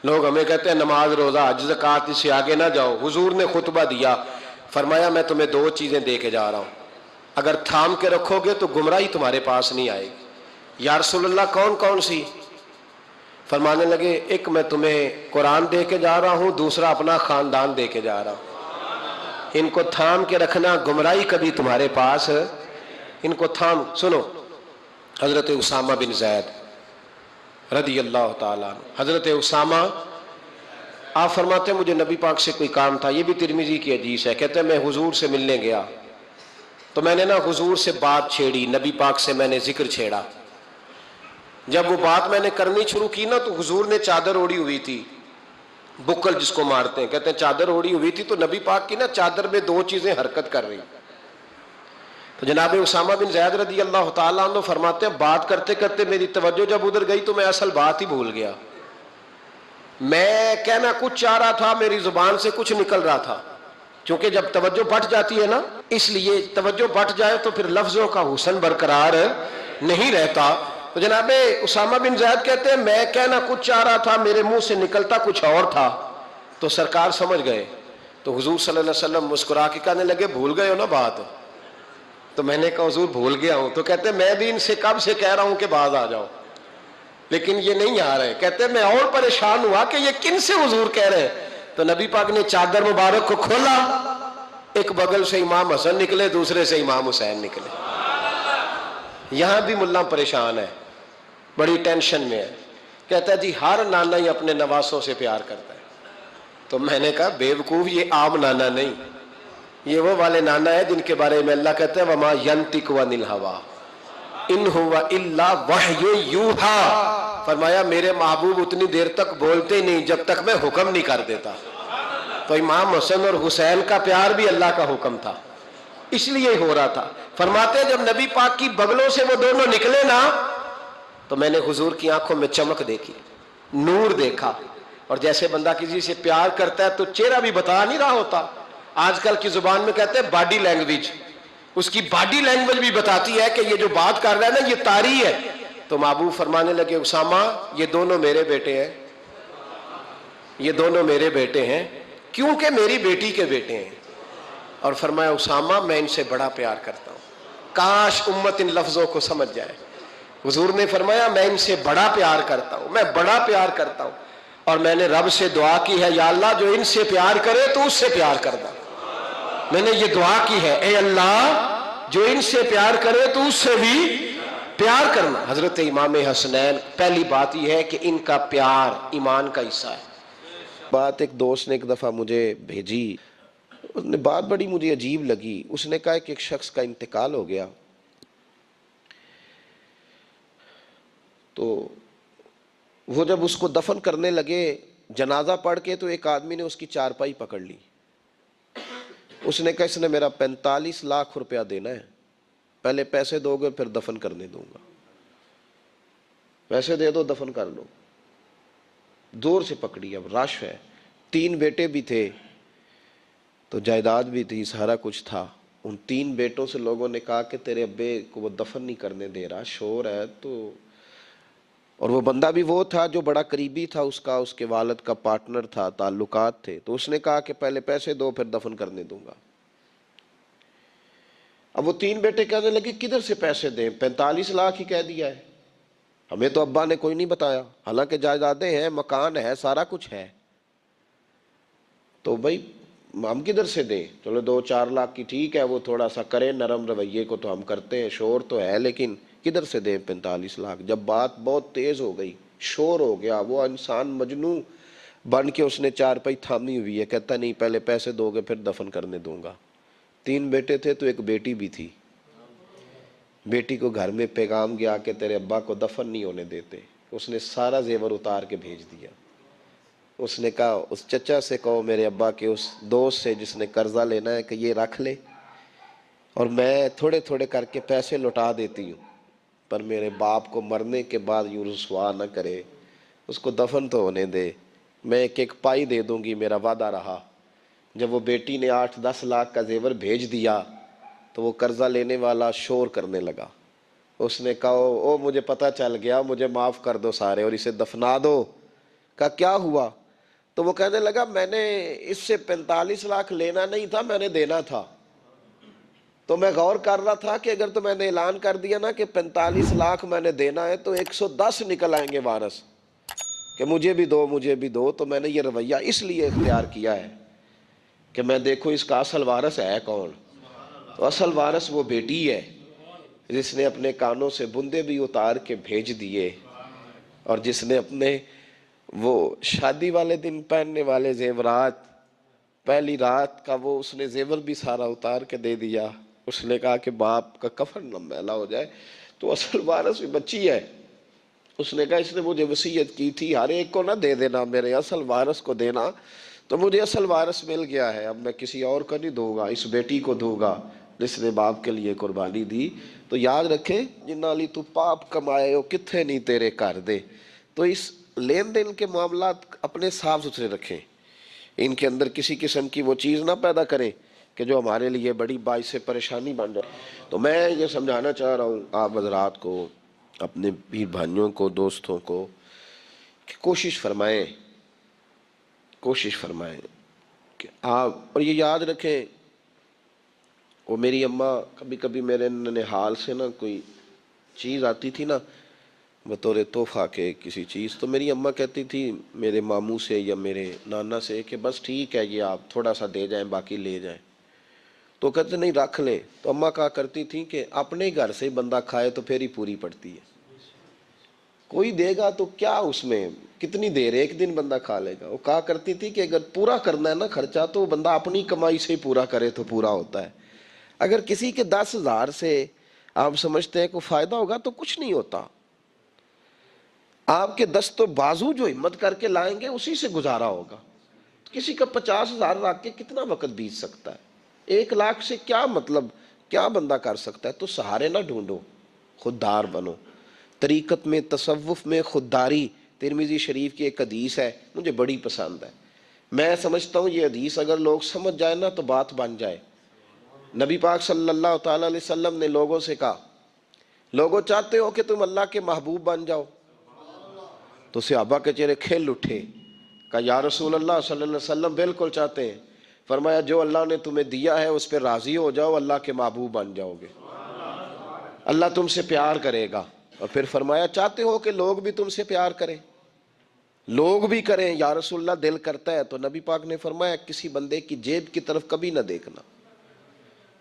لوگ ہمیں کہتے ہیں نماز روزہ حج زکوٰۃ سے آگے نہ جاؤ. حضور نے خطبہ دیا، فرمایا میں تمہیں 2 چیزیں دے کے جا رہا ہوں، اگر تھام کے رکھو گے تو گمراہی تمہارے پاس نہیں آئے گی. یا رسول اللہ کون کون سی؟ فرمانے لگے ایک میں تمہیں قرآن دے کے جا رہا ہوں، دوسرا اپنا خاندان دے کے جا رہا ہوں. ان کو تھام کے رکھنا، گمراہی کبھی تمہارے پاس ان کو تھام. سنو حضرت اسامہ بن زید رضی اللہ تعالیٰ عنہ، حضرت اسامہ آپ فرماتے ہیں مجھے نبی پاک سے کوئی کام تھا، یہ بھی ترمذی کی حدیث ہے. کہتے ہیں میں حضور سے ملنے گیا تو میں نے نا حضور سے بات چھیڑی، نبی پاک سے میں نے ذکر چھیڑا. جب وہ بات میں نے کرنی شروع کی نا تو حضور نے چادر اوڑی ہوئی تھی، بکل جس کو مارتے ہیں، کہتے ہیں چادر اوڑی ہوئی تھی تو نبی پاک کی نا چادر میں 2 چیزیں حرکت کر رہی. تو جناب اسامہ بن زید رضی اللہ تعالیٰ عنہ فرماتے ہیں بات کرتے کرتے میری توجہ جب ادھر گئی تو میں اصل بات ہی بھول گیا. میں کہنا کچھ چاہ رہا تھا، میری زبان سے کچھ نکل رہا تھا، کیونکہ جب توجہ بٹ جاتی ہے نا، اس لیے توجہ بٹ جائے تو پھر لفظوں کا حسن برقرار نہیں رہتا. تو جناب اسامہ بن زید کہتے ہیں میں کہنا کچھ چاہ رہا تھا، میرے منہ سے نکلتا کچھ اور تھا. تو سرکار سمجھ گئے. تو حضور صلی اللہ علیہ وسلم مسکرا کے کہنے لگے بھول گئے ہو نا بات. تو میں نے کہا حضور بھول گیا ہوں. تو کہتے ہیں میں بھی ان سے کب سے کہہ رہا ہوں کہ باز آ جاؤ، لیکن یہ نہیں آ رہے. کہتے ہیں میں اور پریشان ہوا کہ یہ کن سے حضور کہہ رہے ہیں. تو نبی پاک نے چادر مبارک کو کھولا، ایک بغل سے امام حسن نکلے، دوسرے سے امام حسین نکلے. یہاں بھی ملا پریشان ہے، بڑی ٹینشن میں ہے. کہتا ہے جی ہر نانا ہی اپنے نواسوں سے پیار کرتا ہے. تو میں نے کہا بے وقوف، یہ عام نانا نہیں، یہ وہ والے نانا ہے جن کے بارے میں اللہ کہتا ہے وما ینطق عن الہویٰ ان ہوا الا وحی یوحیٰ. فرمایا میرے محبوب اتنی دیر تک بولتے نہیں جب تک میں حکم نہیں کر دیتا. تو امام حسن اور حسین کا پیار بھی اللہ کا حکم تھا، اس لیے ہو رہا تھا. فرماتے ہیں جب نبی پاک کی بغلوں سے وہ دونوں نکلے نا، تو میں نے حضور کی آنکھوں میں چمک دیکھی، نور دیکھا. اور جیسے بندہ کسی سے پیار کرتا ہے تو چہرہ بھی بتا نہیں رہا ہوتا. آج کل کی زبان میں کہتے ہیں باڈی لینگویج، اس کی باڈی لینگویج بھی بتاتی ہے کہ یہ جو بات کر رہا ہے نا یہ طاری ہے. تو محبوب فرمانے لگے اسامہ یہ دونوں میرے بیٹے ہیں، یہ دونوں میرے بیٹے ہیں کیونکہ میری بیٹی کے بیٹے ہیں. اور فرمایا اسامہ میں ان سے بڑا پیار کرتا ہوں. کاش امت ان لفظوں کو سمجھ جائے. حضور نے فرمایا میں ان سے بڑا پیار کرتا ہوں، میں بڑا پیار کرتا ہوں. اور میں نے رب سے دعا کی ہے یا اللہ جو ان سے پیار کرے تو اس سے پیار کرنا. میں نے یہ دعا کی ہے اے اللہ جو ان سے پیار کرے تو اس سے بھی پیار کرنا. حضرت امام حسنین پہلی بات یہ ہے کہ ان کا پیار ایمان کا حصہ ہے. بات ایک دوست نے ایک دفعہ مجھے بھیجی، اس نے بات بڑی مجھے عجیب لگی. اس نے کہا کہ ایک شخص کا انتقال ہو گیا، تو وہ جب اس کو دفن کرنے لگے جنازہ پڑھ کے تو ایک آدمی نے اس کی چارپائی پکڑ لی. اس نے کہا اس نے میرا 45 لاکھ روپیہ دینا ہے، پہلے پیسے دو گے پھر دفن کرنے دوں گا. پیسے دے دو دفن کر لو. دور سے پکڑی. اب رش ہے، 3 بیٹے بھی تھے تو جائیداد بھی تھی، سارا کچھ تھا. ان 3 بیٹوں سے لوگوں نے کہا کہ تیرے ابے کو وہ دفن نہیں کرنے دے رہا، شور ہے. تو اور وہ بندہ بھی وہ تھا جو بڑا قریبی تھا اس کا، اس کے والد کا پارٹنر تھا، تعلقات تھے. تو اس نے کہا کہ پہلے پیسے دو پھر دفن کرنے دوں گا. اب وہ 3 بیٹے کہنے لگے کدھر سے پیسے دیں، 45 لاکھ ہی کہہ دیا ہے، ہمیں تو ابا نے کوئی نہیں بتایا، حالانکہ جائیدادیں ہیں، مکان ہے، سارا کچھ ہے. تو بھائی ہم کدھر سے دیں؟ چلو 2-4 لاکھ کی ٹھیک ہے، وہ تھوڑا سا کرے نرم رویے کو تو ہم کرتے ہیں، شور تو ہے، لیکن کدھر سے دیں 45 لاکھ؟ جب بات بہت تیز ہو گئی، شور ہو گیا، وہ انسان مجنوں بن کے اس نے چارپائی تھامی ہوئی ہے، کہتا نہیں پہلے پیسے دو گے پھر دفن کرنے دوں گا. 3 بیٹے تھے تو ایک بیٹی بھی تھی. بیٹی کو گھر میں پیغام گیا کہ تیرے ابا کو دفن نہیں ہونے دیتے. اس نے سارا زیور اتار کے بھیج دیا. اس نے کہا اس چچا سے کہو میرے ابا کے اس دوست سے جس نے قرضہ لینا ہے کہ یہ رکھ لے اور میں تھوڑے تھوڑے کر کے پیسے لوٹا دیتی ہوں، پر میرے باپ کو مرنے کے بعد یوں رسوا نہ کرے، اس کو دفن تو ہونے دے، میں ایک ایک پائی دے دوں گی، میرا وعدہ رہا. جب وہ بیٹی نے 8-10 لاکھ کا زیور بھیج دیا تو وہ قرضہ لینے والا شور کرنے لگا. اس نے کہا او مجھے پتہ چل گیا، مجھے معاف کر دو سارے اور اسے دفنا دو. کہا کیا ہوا؟ تو وہ کہنے لگا میں نے اس سے 45 لاکھ لینا نہیں تھا، میں نے دینا تھا. تو میں غور کر رہا تھا کہ اگر تو میں نے اعلان کر دیا نا کہ 45 لاکھ میں نے دینا ہے تو 110 نکل آئیں گے وارث کہ مجھے بھی دو مجھے بھی دو. تو میں نے یہ رویہ اس لیے اختیار کیا ہے کہ میں دیکھوں اس کا اصل وارث ہے کون. تو اصل وارث وہ بیٹی ہے جس نے اپنے کانوں سے بندے بھی اتار کے بھیج دیے اور جس نے اپنے وہ شادی والے دن پہننے والے زیورات پہلی رات کا وہ اس نے زیور بھی سارا اتار کے دے دیا. اس نے کہا کہ باپ کا کفن نہ میلا ہو جائے. تو اصل وارث بھی بچی ہے. اس نے کہا اس نے مجھے وصیت کی تھی ہر ایک کو نہ دے دینا، میرے اصل وارث کو دینا. تو مجھے اصل وارث مل گیا ہے، اب میں کسی اور کو نہیں دوں گا، اس بیٹی کو دوں گا جس نے باپ کے لیے قربانی دی. تو یاد رکھیں جنہ لی تو پاپ کمائے ہو کتھے نہیں تیرے کر دے. تو اس لین دین کے معاملات اپنے صاف ستھرے رکھیں، ان کے اندر کسی قسم کی وہ چیز نہ پیدا کریں کہ جو ہمارے لیے بڑی باعث پریشانی بن جائے۔ تو میں یہ سمجھانا چاہ رہا ہوں آپ حضرات کو، اپنے پیر بھائیوں کو، دوستوں کو، کہ کوشش فرمائیں کہ آپ، اور یہ یاد رکھیں، وہ میری اماں کبھی کبھی میرے ننھال سے نا کوئی چیز آتی تھی نا بطور تحفہ کے کسی چیز، تو میری اماں کہتی تھی میرے ماموں سے یا میرے نانا سے کہ بس ٹھیک ہے یہ آپ تھوڑا سا دے جائیں باقی لے جائیں، تو کہتے نہیں رکھ لیں۔ تو اماں کہا کرتی تھی کہ اپنے گھر سے بندہ کھائے تو پھر ہی پوری پڑتی ہے، کوئی دے گا تو کیا اس میں کتنی دیر ایک دن بندہ کھا لے گا۔ وہ کہا کرتی تھی کہ اگر پورا کرنا ہے نا خرچہ تو بندہ اپنی کمائی سے ہی پورا کرے تو پورا ہوتا ہے۔ اگر کسی کے 10,000 سے آپ سمجھتے ہیں کوئی فائدہ ہوگا تو کچھ نہیں ہوتا۔ آپ کے دست و بازو جو ہمت کر کے لائیں گے اسی سے گزارا ہوگا۔ کسی کا 50,000 رکھ کے کتنا وقت بیت سکتا ہے؟ 1,00,000 سے کیا مطلب، کیا بندہ کر سکتا ہے؟ تو سہارے نہ ڈھونڈو، خوددار بنو۔ طریقت میں، تصوف میں خودداری، ترمذی شریف کی ایک حدیث ہے مجھے بڑی پسند ہے، میں سمجھتا ہوں یہ حدیث اگر لوگ سمجھ جائے نا تو بات بن جائے۔ نبی پاک صلی اللہ تعالی علیہ وسلم نے لوگوں سے کہا، لوگوں چاہتے ہو کہ تم اللہ کے محبوب بن جاؤ؟ تو صحابہ کے چہرے کھل اٹھے، کہا یا رسول اللہ صلی اللہ علیہ وسلم بالکل چاہتے ہیں۔ فرمایا جو اللہ نے تمہیں دیا ہے اس پہ راضی ہو جاؤ، اللہ کے محبوب بن جاؤ گے، اللہ تم سے پیار کرے گا۔ اور پھر فرمایا چاہتے ہو کہ لوگ بھی تم سے پیار کریں؟ لوگ بھی کریں یا رسول اللہ، دل کرتا ہے۔ تو نبی پاک نے فرمایا کسی بندے کی جیب کی طرف کبھی نہ دیکھنا،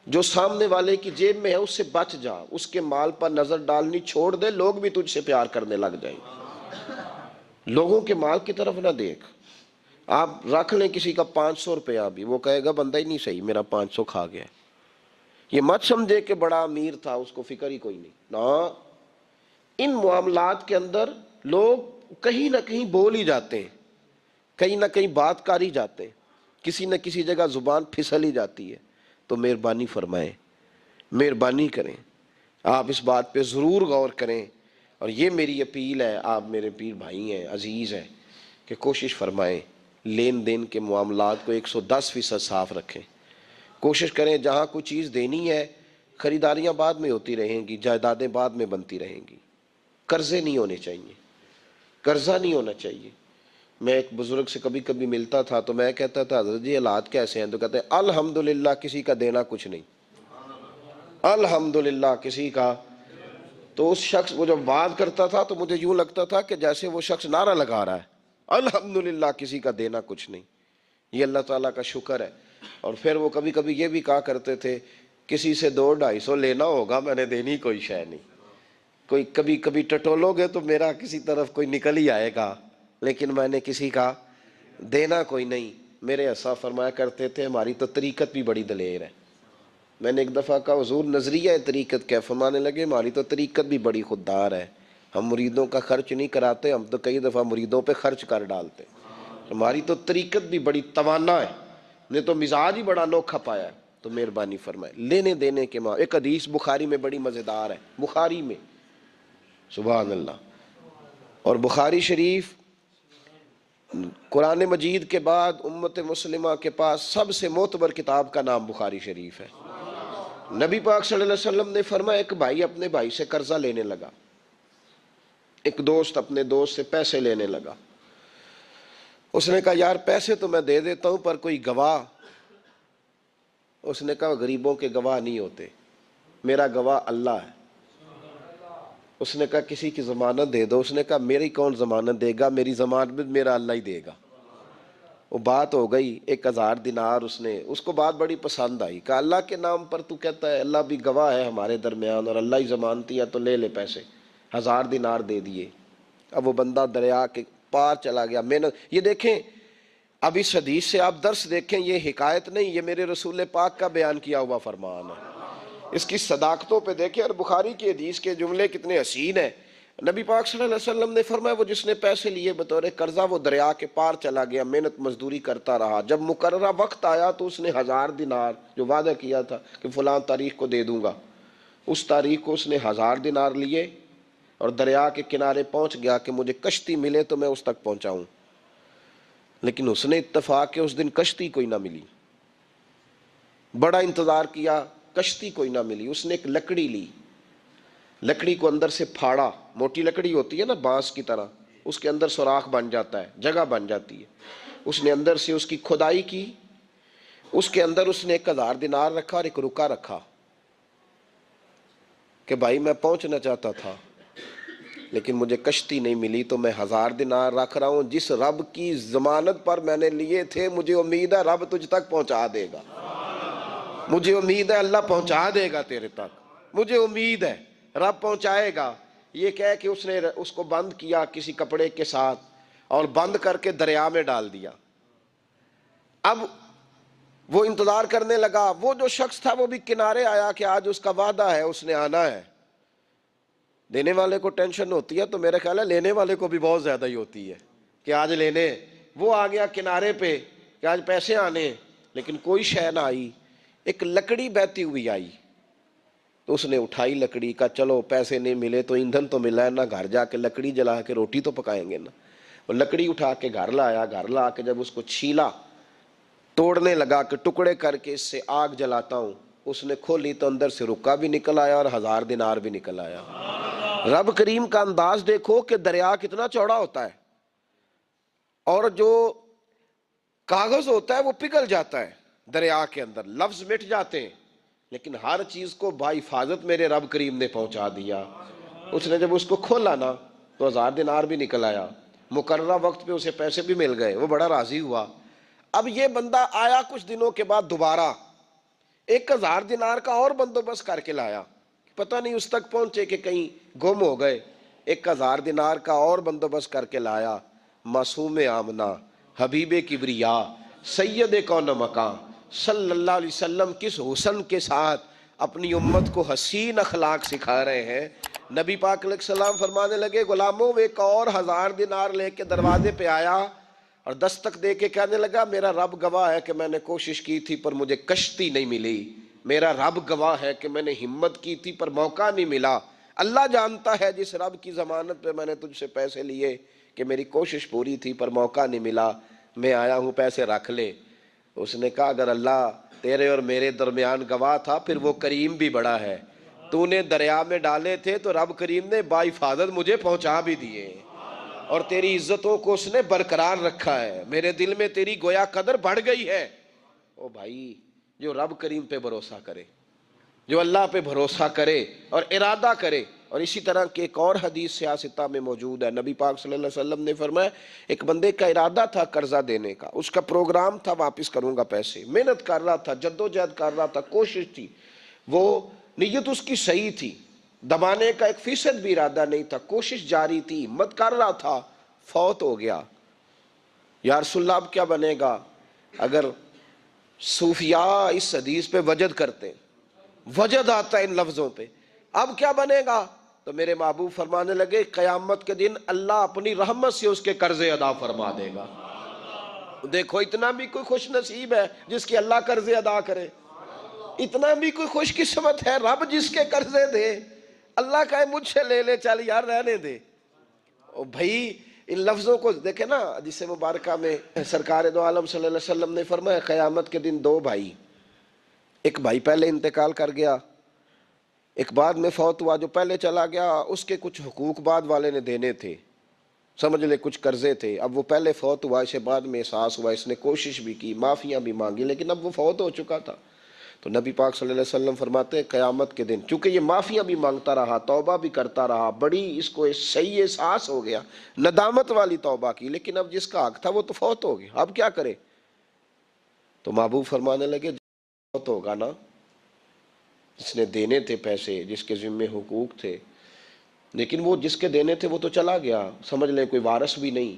جو سامنے والے کی جیب میں ہے اس سے بچ جا، اس کے مال پر نظر ڈالنی چھوڑ دے، لوگ بھی تجھ سے پیار کرنے لگ جائیں گے۔ لوگوں کے مال کی طرف نہ دیکھ۔ آپ رکھ لیں کسی کا 500 روپیہ بھی، وہ کہے گا بندہ ہی نہیں صحیح، میرا 500 کھا گیا۔ یہ مت سمجھے کہ بڑا امیر تھا اس کو فکر ہی کوئی نہیں، نا۔ ان معاملات کے اندر لوگ کہیں نہ کہیں بول ہی جاتے ہیں، کہیں نہ کہیں بات کر ہی جاتے ہیں، کسی نہ کسی جگہ زبان پھسل ہی جاتی ہے۔ تو مہربانی فرمائیں، مہربانی کریں، آپ اس بات پہ ضرور غور کریں۔ اور یہ میری اپیل ہے، آپ میرے پیر بھائی ہیں، عزیز ہیں، کہ کوشش فرمائیں لین دین کے معاملات کو 110% صاف رکھیں۔ کوشش کریں جہاں کوئی چیز دینی ہے، خریداریاں بعد میں ہوتی رہیں گی، جائیدادیں بعد میں بنتی رہیں گی، قرضے نہیں ہونے چاہیے، قرضہ نہیں ہونا چاہیے۔ میں ایک بزرگ سے کبھی کبھی ملتا تھا تو میں کہتا تھا حضرت جی حالات کیسے ہیں؟ تو کہتے ہیں الحمدللہ کسی کا دینا کچھ نہیں، الحمدللہ کسی کا۔ تو اس شخص وہ جب بات کرتا تھا تو مجھے یوں لگتا تھا کہ جیسے وہ شخص نعرہ لگا رہا ہے، الحمدللہ کسی کا دینا کچھ نہیں۔ یہ اللہ تعالیٰ کا شکر ہے۔ اور پھر وہ کبھی کبھی یہ بھی کہا کرتے تھے کسی سے 200-250 لینا ہوگا، میں نے دینی کوئی شے نہیں، کوئی کبھی کبھی ٹٹولو گے تو میرا کسی طرف کوئی نکل ہی آئے گا، لیکن میں نے کسی کا دینا کوئی نہیں۔ میرے ایسا فرمایا کرتے تھے ہماری تو طریقت بھی بڑی دلیر ہے۔ میں نے ایک دفعہ کہا حضور نظریہ طریقت کیا؟ فرمانے لگے ہماری تو طریقت بھی بڑی خوددار ہے، ہم مریدوں کا خرچ نہیں کراتے، ہم تو کئی دفعہ مریدوں پہ خرچ کر ڈالتے، ہماری تو طریقت بھی بڑی توانا ہے، نے تو مزاج ہی بڑا انوکھا پایا ہے۔ تو مہربانی فرمائے لینے دینے کے ماں، ایک حدیث بخاری میں بڑی مزیدار ہے، بخاری میں، سبحان اللہ۔ اور بخاری شریف قرآن مجید کے بعد امت مسلمہ کے پاس سب سے معتبر کتاب کا نام بخاری شریف ہے۔ نبی پاک صلی اللہ علیہ وسلم نے فرمایا ایک بھائی اپنے بھائی سے قرضہ لینے لگا، ایک دوست اپنے دوست سے پیسے لینے لگا۔ اس نے کہا یار پیسے تو میں دے دیتا ہوں پر کوئی گواہ؟ اس نے کہا غریبوں کے گواہ نہیں ہوتے، میرا گواہ اللہ ہے۔ اس نے کہا کسی کی ضمانت دے دو۔ اس نے کہا میری کون ضمانت دے گا، میری ضمانت میرا اللہ ہی دے گا۔ وہ بات ہو گئی 1,000 دینار، اس کو بات بڑی پسند آئی، کہا اللہ کے نام پر تو کہتا ہے، اللہ بھی گواہ ہے ہمارے درمیان اور اللہ ہی ضمانتی ہے، تو لے لے پیسے۔ 1,000 دینار دے دیے۔ اب وہ بندہ دریا کے پار چلا گیا، محنت۔ یہ دیکھیں اب اس حدیث سے آپ درس دیکھیں، یہ حکایت نہیں، یہ میرے رسول پاک کا بیان کیا ہوا فرمان ہے۔ اس کی صداقتوں پہ دیکھیں، اور بخاری کی حدیث کے جملے کتنے حسین ہیں۔ نبی پاک صلی اللہ علیہ وسلم نے فرمایا وہ جس نے پیسے لیے بطور قرضہ وہ دریا کے پار چلا گیا، محنت مزدوری کرتا رہا، جب مقررہ وقت آیا تو اس نے 1,000 دینار جو وعدہ کیا تھا کہ فلاں تاریخ کو دے دوں گا، اس تاریخ کو اس نے 1,000 دینار لیے اور دریا کے کنارے پہنچ گیا کہ مجھے کشتی ملے تو میں اس تک پہنچاؤں، لیکن اس نے اتفاق کہ اس دن کشتی کوئی نہ ملی، بڑا انتظار کیا، کشتی کوئی نہ ملی۔ اس نے ایک لکڑی لی، لکڑی کو اندر سے پھاڑا، موٹی لکڑی ہوتی ہے نا بانس کی طرح، اس کے اندر سوراخ بن جاتا ہے، جگہ بن جاتی ہے، اس نے اندر سے اس کی کھدائی کی، اس کے اندر اس نے 1000 دینار رکھا اور ایک رکا رکھا کہ بھائی میں پہنچنا چاہتا تھا لیکن مجھے کشتی نہیں ملی تو میں 1000 دینار رکھ رہا ہوں، جس رب کی ضمانت پر میں نے لیے تھے مجھے امید ہے رب تجھ تک پہنچا دے گا، مجھے امید ہے اللہ پہنچا دے گا تیرے تک، مجھے امید ہے رب پہنچائے گا۔ یہ کہہ کہ اس نے اس کو بند کیا کسی کپڑے کے ساتھ اور بند کر کے دریا میں ڈال دیا۔ اب وہ انتظار کرنے لگا، وہ جو شخص تھا وہ بھی کنارے آیا کہ آج اس کا وعدہ ہے، اس نے آنا ہے۔ دینے والے کو ٹینشن ہوتی ہے تو میرے خیال ہے لینے والے کو بھی بہت زیادہ ہی ہوتی ہے کہ آج لینے، وہ آ گیا کنارے پہ کہ آج پیسے آنے، لیکن کوئی شے نہ آئی۔ ایک لکڑی بہتی ہوئی آئی تو اس نے اٹھائی لکڑی کا، چلو پیسے نہیں ملے تو ایندھن تو ملا ہے نا، گھر جا کے لکڑی جلا کے روٹی تو پکائیں گے نا۔ وہ لکڑی اٹھا کے گھر لایا، گھر لا کے جب اس کو چھیلا، توڑنے لگا کہ ٹکڑے کر کے اس سے آگ جلاتا ہوں، اس نے کھولی تو اندر سے رکا بھی نکل آیا اور 1000 دینار بھی نکل آیا۔ رب کریم کا انداز دیکھو کہ دریا کتنا چوڑا ہوتا ہے، اور جو کاغذ ہوتا ہے وہ پگھل جاتا ہے دریا کے اندر، لفظ مٹ جاتے ہیں، لیکن ہر چیز کو بحفاظت میرے رب کریم نے پہنچا دیا۔ اس نے جب اس کو کھولا نا تو 1000 دینار بھی نکل آیا، مقررہ وقت پہ اسے پیسے بھی مل گئے، وہ بڑا راضی ہوا۔ اب یہ بندہ آیا کچھ دنوں کے بعد دوبارہ 1000 دینار کا اور بندوبست کر کے لایا، پتہ نہیں اس تک پہنچے کہ کہیں گم ہو گئے، 1000 دینار کا اور بندوبست کر کے لایا۔ معصوم آمنہ، حبیب کبریا، سید کون مکان صلی اللہ علیہ وسلم کس حسن کے ساتھ اپنی امت کو حسین اخلاق سکھا رہے ہیں۔ نبی پاک علیہ السلام فرمانے لگے غلاموں، وہ ایک اور 1000 دینار لے کے دروازے پہ آیا اور دستک دے کے کہنے لگا میرا رب گواہ ہے کہ میں نے کوشش کی تھی پر مجھے کشتی نہیں ملی، میرا رب گواہ ہے کہ میں نے ہمت کی تھی پر موقع نہیں ملا، اللہ جانتا ہے جس رب کی ضمانت پہ میں نے تجھ سے پیسے لیے کہ میری کوشش پوری تھی پر موقع نہیں ملا، میں آیا ہوں پیسے رکھ لے۔ اس نے کہا اگر اللہ تیرے اور میرے درمیان گواہ تھا پھر وہ کریم بھی بڑا ہے، تو نے دریا میں ڈالے تھے تو رب کریم نے باحفاظت مجھے پہنچا بھی دیے، اور تیری عزتوں کو اس نے برقرار رکھا ہے، میرے دل میں تیری گویا قدر بڑھ گئی ہے۔ او بھائی، جو رب کریم پہ بھروسہ کرے، جو اللہ پہ بھروسہ کرے اور ارادہ کرے، اور اسی طرح کی ایک اور حدیث سیاستہ میں موجود ہے، نبی پاک صلی اللہ علیہ وسلم نے فرمایا ایک بندے کا ارادہ تھا قرضہ دینے کا، اس کا پروگرام تھا واپس کروں گا پیسے، محنت کر رہا تھا، جدوجہد کر رہا تھا، کوشش تھی، وہ نیت اس کی صحیح تھی، دبانے کا 1% بھی ارادہ نہیں تھا، کوشش جاری تھی، ہمت کر رہا تھا، فوت ہو گیا۔ یا رسول اللہ اب کیا بنے گا؟ اگر صوفیاء اس حدیث پہ وجد کرتے ہیں، وجد آتا ہے ان لفظوں پہ، اب کیا بنے گا؟ تو میرے محبوب فرمانے لگے قیامت کے دن اللہ اپنی رحمت سے اس کے قرضے ادا فرما دے گا۔ دیکھو اتنا بھی کوئی خوش نصیب ہے جس کے اللہ قرضے ادا کرے، اتنا بھی کوئی خوش قسمت ہے رب جس کے قرضے دے، اللہ کہے مجھ سے لے لے چل یار رہنے دے۔ او بھائی ان لفظوں کو دیکھیں نا، جس سے مبارکہ میں سرکار دو عالم صلی اللہ علیہ وسلم نے فرمایا قیامت کے دن 2 بھائی، ایک بھائی پہلے انتقال کر گیا، ایک بعد میں فوت ہوا، جو پہلے چلا گیا اس کے کچھ حقوق بعد والے نے دینے تھے، سمجھ لے کچھ قرضے تھے، اب وہ پہلے فوت ہوا، اسے بعد میں احساس ہوا، اس نے کوشش بھی کی، معافیاں بھی مانگی، لیکن اب وہ فوت ہو چکا تھا۔ تو نبی پاک صلی اللہ علیہ وسلم فرماتے ہیں قیامت کے دن چونکہ یہ معافیاں بھی مانگتا رہا، توبہ بھی کرتا رہا، بڑی اس کو صحیح احساس ہو گیا، ندامت والی توبہ کی، لیکن اب جس کا حق تھا وہ تو فوت ہو گیا، اب کیا کرے؟ تو محبوب فرمانے لگے فوت ہوگا نا، جس نے دینے تھے پیسے، جس کے ذمے حقوق تھے، لیکن وہ جس کے دینے تھے وہ تو چلا گیا، سمجھ لیں کوئی وارث بھی نہیں،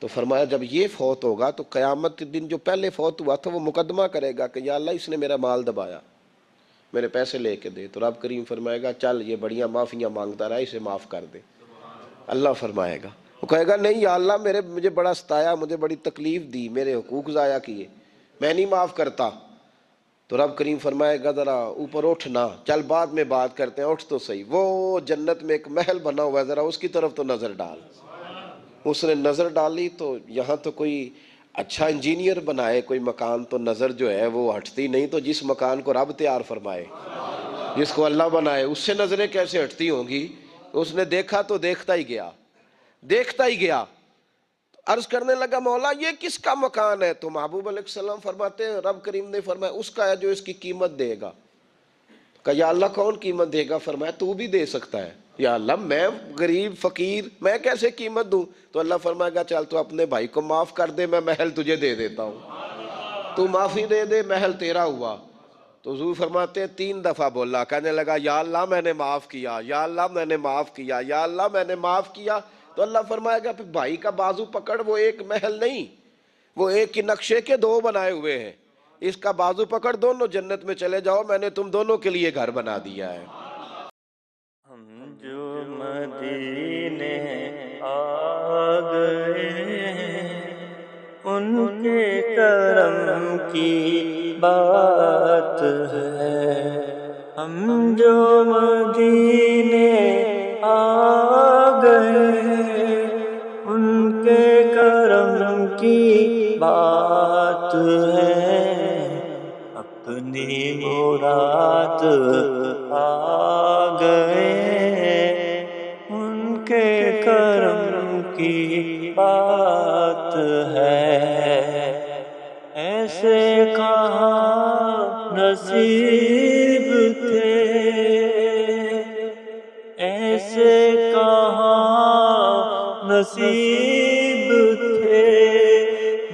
تو فرمایا جب یہ فوت ہوگا تو قیامت کے دن جو پہلے فوت ہوا تھا وہ مقدمہ کرے گا کہ یا اللہ اس نے میرا مال دبایا، میرے پیسے لے کے دے، تو رب کریم فرمائے گا چل یہ بڑیاں معافیاں مانگتا رہا، اسے معاف کر دے۔ اللہ فرمائے گا، وہ کہے گا نہیں یا اللہ مجھے بڑا ستایا، مجھے بڑی تکلیف دی، میرے حقوق ضائع کیے، میں نہیں معاف کرتا۔ تو رب کریم فرمائے گا ذرا اوپر اٹھنا، چل بعد میں بات کرتے ہیں، اٹھ تو صحیح، وہ جنت میں ایک محل بنا ہوا ہے، ذرا اس کی طرف تو نظر ڈال۔ اس نے نظر ڈالی تو یہاں تو کوئی اچھا انجینئر بنائے کوئی مکان تو نظر جو ہے وہ ہٹتی نہیں، تو جس مکان کو رب تیار فرمائے، جس کو اللہ بنائے، اس سے نظریں کیسے ہٹتی ہوں گی؟ اس نے دیکھا تو دیکھتا ہی گیا، دیکھتا ہی گیا۔ عرض کرنے لگا مولا یہ کس کا مکان ہے؟ تو محبوب علیہ السلام فرماتے ہیں رب کریم نے فرمایا اس کا ہے جو اس کی قیمت دے گا۔ کہا یا اللہ کون قیمت دے گا؟ فرمایا تو بھی دے سکتا ہے۔ یا اللہ میں غریب فقیر میں کیسے قیمت دوں؟ تو اللہ فرمائے گا چل تو اپنے بھائی کو معاف کر دے، میں محل تجھے دے دیتا ہوں، تو معافی دے دے، محل تیرا ہوا۔ تو حضور فرماتے ہیں 3 دفعہ بولا، کہنے لگا یا اللہ میں نے معاف کیا، یا اللہ میں نے معاف کیا، یا اللہ میں نے معاف کیا۔ تو اللہ فرمائے گا پھر بھائی کا بازو پکڑ، وہ ایک محل نہیں، وہ ایک ہی نقشے کے 2 بنائے ہوئے ہیں، اس کا بازو پکڑ، دونوں جنت میں چلے جاؤ، میں نے تم دونوں کے لیے گھر بنا دیا ہے۔ ہم جو مدینے آ گئے ان کے کرم کی بات ہے، ہم جو مدینے آ گئے ان کے کرم کی بات ہے، اپنی مراد آ گئے ان کے کرم کی بات ہے، ایسے کہاں نصیب تھے، ایسے کہاں نصیب تھے،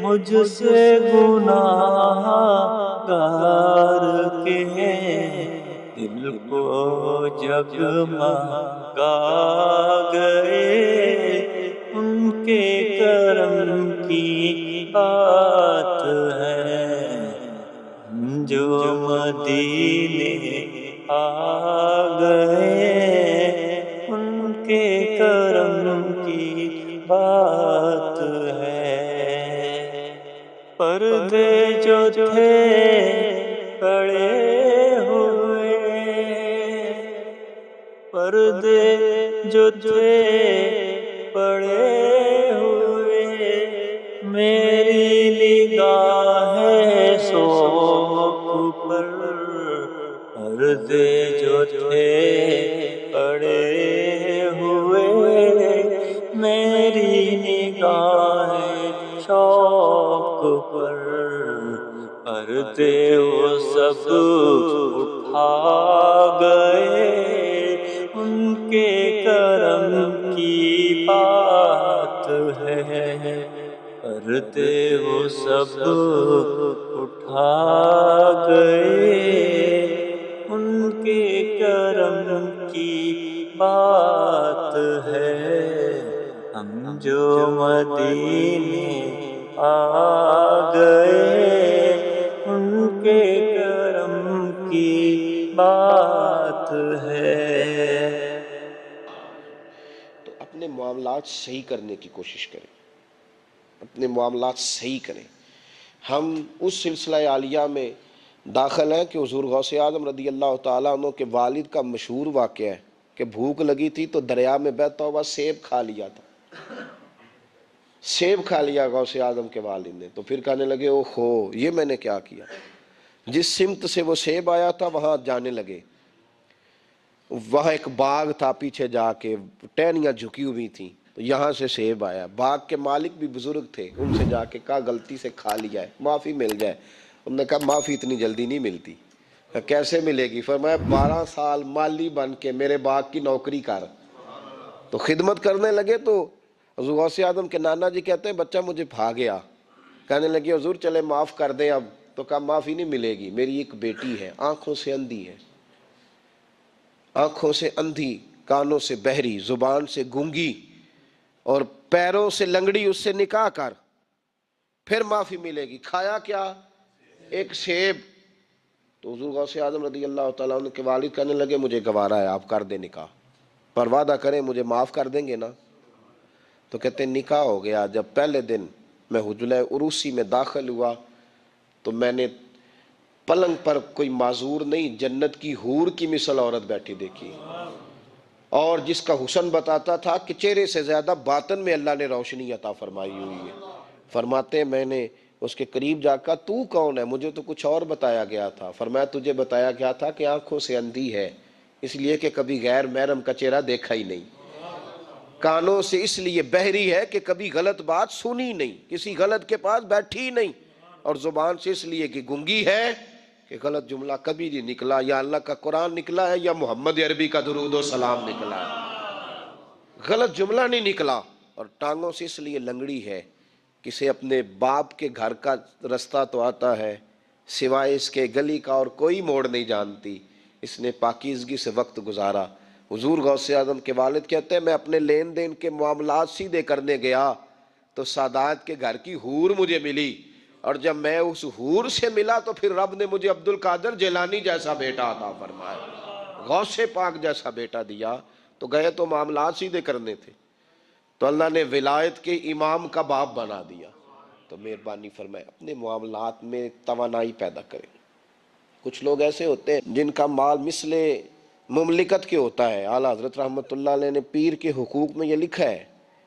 مجھ سے گناہ گار کے دل کو جگمگا گئے ان کے کرم کی بات ہے، ہم جو مدینے آ گئے ان کے کرم کی بات ہے، پردے جو تھے پڑے ہوئے، پردے جو تھے پڑے ہوئے، میری نگاہ شوق پر، پردے جو تھے پڑے ہوئے، میری نگاہ شوق پر، پردے وہ سب اٹھا گئے ان کے کرم کی بات ہے، پردے وہ سب اٹھا گئے ان کے کرم کی بات ہے، ہم جو مدینے آ گئے ان کے کرم کی بات ہے۔ تو اپنے معاملات صحیح کرنے کی کوشش کریں، اپنے معاملات صحیح کریں۔ ہم اس سلسلہ عالیہ میں داخل ہیں کہ حضور غوث اعظم رضی اللہ تعالیٰ عنہ کے والد کا مشہور واقعہ ہے کہ بھوک لگی تھی تو دریا میں بہتا ہوا سیب کھا لیا تھا، سیب کھا لیا غوث اعظم کے والد نے، تو پھر کہنے لگے او ہو یہ میں نے کیا کیا، جس سمت سے وہ سیب آیا تھا وہاں جانے لگے، وہاں ایک باغ تھا، پیچھے جا کے ٹہنیاں جھکی ہوئی تھیں، تو یہاں سے سیب آیا، باغ کے مالک بھی بزرگ تھے، ان سے جا کے کہا غلطی سے کھا لیا ہے معافی مل جائے، انہوں نے کہا معافی اتنی جلدی نہیں ملتی، کیسے ملے گی؟ فرمایا 12 سال مالی بن کے میرے باغ کی نوکری کر، تو خدمت کرنے لگے، تو حضور غوث اعظم کے نانا جی کہتے ہیں بچہ مجھے بھا گیا، کہنے لگے حضور چلے معاف کر دیں اب، تو کہا معافی نہیں ملے گی، میری ایک بیٹی ہے آنکھوں سے اندھی ہے، آنکھوں سے اندھی، کانوں سے بہری، زبان سے گونگی اور پیروں سے لنگڑی، اس سے نکاح کر پھر معافی ملے گی۔ کھایا کیا؟ ایک سیب۔ تو حضور غوث اعظم رضی اللہ تعالیٰ عنہ کے والد کہنے لگے مجھے گوارا ہے آپ کر دیں نکاح، پر وعدہ کریں مجھے معاف کر دیں گے نا؟ تو کہتے ہیں نکاح ہو گیا۔ جب پہلے دن میں حجلہ عروسی میں داخل ہوا تو میں نے پلنگ پر کوئی معذور نہیں، جنت کی حور کی مثل عورت بیٹھی دیکھی، اور جس کا حسن بتاتا تھا کہ چہرے سے زیادہ باطن میں اللہ نے روشنی عطا فرمائی ہوئی ہے۔ فرماتے ہیں میں نے اس کے قریب جا کر تو کون ہے؟ مجھے تو کچھ اور بتایا گیا تھا۔ فرمایا تجھے بتایا گیا تھا کہ آنکھوں سے اندھی ہے، اس لیے کہ کبھی غیر محرم کا چہرہ دیکھا ہی نہیں، کانوں سے اس لیے بہری ہے کہ کبھی غلط بات سنی نہیں، کسی غلط کے پاس بیٹھی نہیں، اور زبان سے اس لیے کہ گنگی ہے کہ غلط جملہ کبھی نہیں نکلا، یا اللہ کا قرآن نکلا ہے یا محمد عربی کا درود و سلام نکلا ہے، غلط جملہ نہیں نکلا۔ اور ٹانگوں سے اس لیے لنگڑی ہے، کسے اپنے باپ کے گھر کا رستہ تو آتا ہے، سوائے اس کے گلی کا اور کوئی موڑ نہیں جانتی، اس نے پاکیزگی سے وقت گزارا۔ حضور غوث اعظم کے والد کہتے ہیں میں اپنے لین دین کے معاملات سیدھے کرنے گیا تو سادات کے گھر کی حور مجھے ملی، اور جب میں اس حور سے ملا تو پھر رب نے مجھے عبد القادر جیلانی جیسا بیٹا عطا فرمایا، غوث پاک جیسا بیٹا دیا۔ تو گئے تو معاملات سیدھے کرنے تھے، تو اللہ نے ولایت کے امام کا باپ بنا دیا۔ تو مہربانی فرمائے اپنے معاملات میں توانائی پیدا کریں۔ کچھ لوگ ایسے ہوتے ہیں جن کا مال مثل مملکت کے ہوتا ہے۔ اعلیٰ حضرت رحمۃ اللہ علیہ نے پیر کے حقوق میں یہ لکھا ہے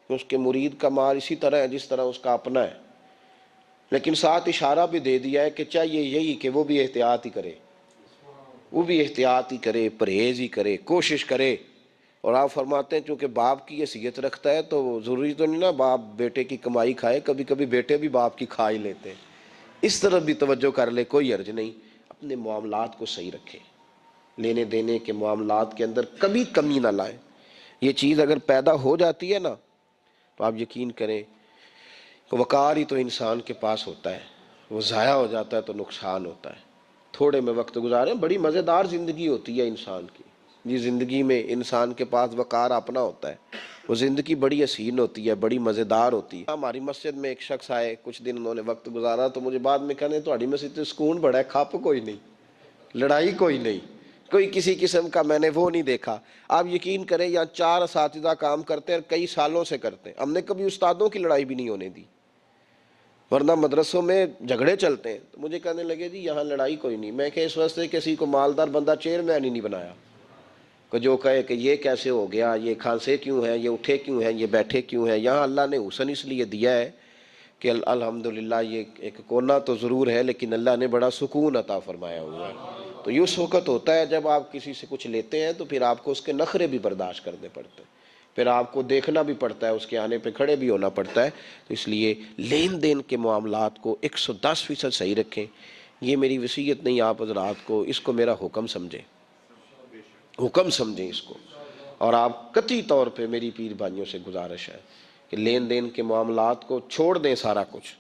کہ اس کے مرید کا مال اسی طرح ہے جس طرح اس کا اپنا ہے، لیکن ساتھ اشارہ بھی دے دیا ہے کہ چاہیے یہی کہ وہ بھی احتیاط ہی کرے، وہ بھی احتیاط ہی کرے، پرہیز ہی کرے، کوشش کرے۔ اور آپ فرماتے ہیں چونکہ باپ کی حیثیت رکھتا ہے تو ضروری تو نہیں نا باپ بیٹے کی کمائی کھائے، کبھی کبھی بیٹے بھی باپ کی کھا ہی لیتے ہیں، اس طرف بھی توجہ کر لے، کوئی حرج نہیں۔ اپنے معاملات کو صحیح رکھیں، لینے دینے کے معاملات کے اندر کبھی کمی نہ لائیں۔ یہ چیز اگر پیدا ہو جاتی ہے نا تو آپ یقین کریں کہ وقار ہی تو انسان کے پاس ہوتا ہے، وہ ضائع ہو جاتا ہے تو نقصان ہوتا ہے۔ تھوڑے میں وقت گزاریں، بڑی مزیدار زندگی ہوتی ہے انسان کی، یہ زندگی میں انسان کے پاس وقار اپنا ہوتا ہے، وہ زندگی بڑی حسین ہوتی ہے، بڑی مزیدار ہوتی ہے۔ ہماری مسجد میں ایک شخص آئے، کچھ دن انہوں نے وقت گزارا تو مجھے بعد میں کہنے تہاڈی مسجد تے سکون بڑا ہے، کھپ کوئی نہیں، لڑائی کوئی نہیں، کوئی کسی قسم کا میں نے وہ نہیں دیکھا۔ آپ یقین کریں یہاں 4 اساتذہ کام کرتے ہیں اور کئی سالوں سے کرتے ہیں، ہم نے کبھی استادوں کی لڑائی بھی نہیں ہونے دی، ورنہ مدرسوں میں جھگڑے چلتے ہیں۔ تو مجھے کہنے لگے جی یہاں لڑائی کوئی نہیں۔ میں کہ اس واسطے کسی کو مالدار بندہ چیئرمین ہی نہیں بنایا کہ جو کہے کہ یہ کیسے ہو گیا، یہ کھانسے کیوں ہیں، یہ اٹھے کیوں ہیں، یہ بیٹھے کیوں ہیں۔ یہاں اللہ نے حسن اس لیے دیا ہے کہ الحمدللہ یہ ایک کونا تو ضرور ہے لیکن اللہ نے بڑا سکون عطا فرمایا ہوا ہے۔ تو یہ اس وقت ہوتا ہے جب آپ کسی سے کچھ لیتے ہیں تو پھر آپ کو اس کے نخرے بھی برداشت کرنے پڑتے ہیں، پھر آپ کو دیکھنا بھی پڑتا ہے، اس کے آنے پہ کھڑے بھی ہونا پڑتا ہے۔ تو اس لیے لین دین کے معاملات کو 110% صحیح رکھیں۔ یہ میری وصیت نہیں آپ حضرات کو، اس کو میرا حکم سمجھیں، حکم سمجھیں اس کو۔ اور آپ قطعی طور پہ میری پیر بھائیوں سے گزارش ہے کہ لین دین کے معاملات کو چھوڑ دیں سارا کچھ،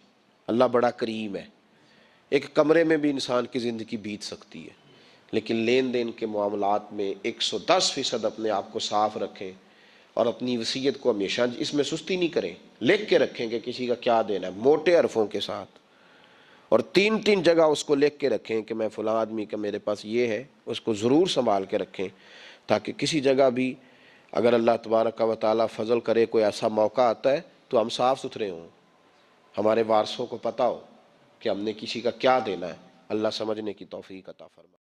اللہ بڑا کریم ہے۔ ایک کمرے میں بھی انسان کی زندگی بیت سکتی ہے، لیکن لین دین کے معاملات میں 110% اپنے آپ کو صاف رکھیں، اور اپنی وصیت کو ہمیشہ اس میں سستی نہیں کریں، لکھ کے رکھیں کہ کسی کا کیا دینا ہے، موٹے حرفوں کے ساتھ، اور 3 جگہ اس کو لکھ کے رکھیں کہ میں فلاں آدمی کا میرے پاس یہ ہے، اس کو ضرور سنبھال کے رکھیں تاکہ کسی جگہ بھی اگر اللہ تبارک و تعالیٰ فضل کرے کوئی ایسا موقع آتا ہے تو ہم صاف ستھرے ہوں، ہمارے وارثوں کو پتہ ہو کہ ہم نے کسی کا کیا دینا ہے۔ اللہ سمجھنے کی توفیق عطا فرمائے۔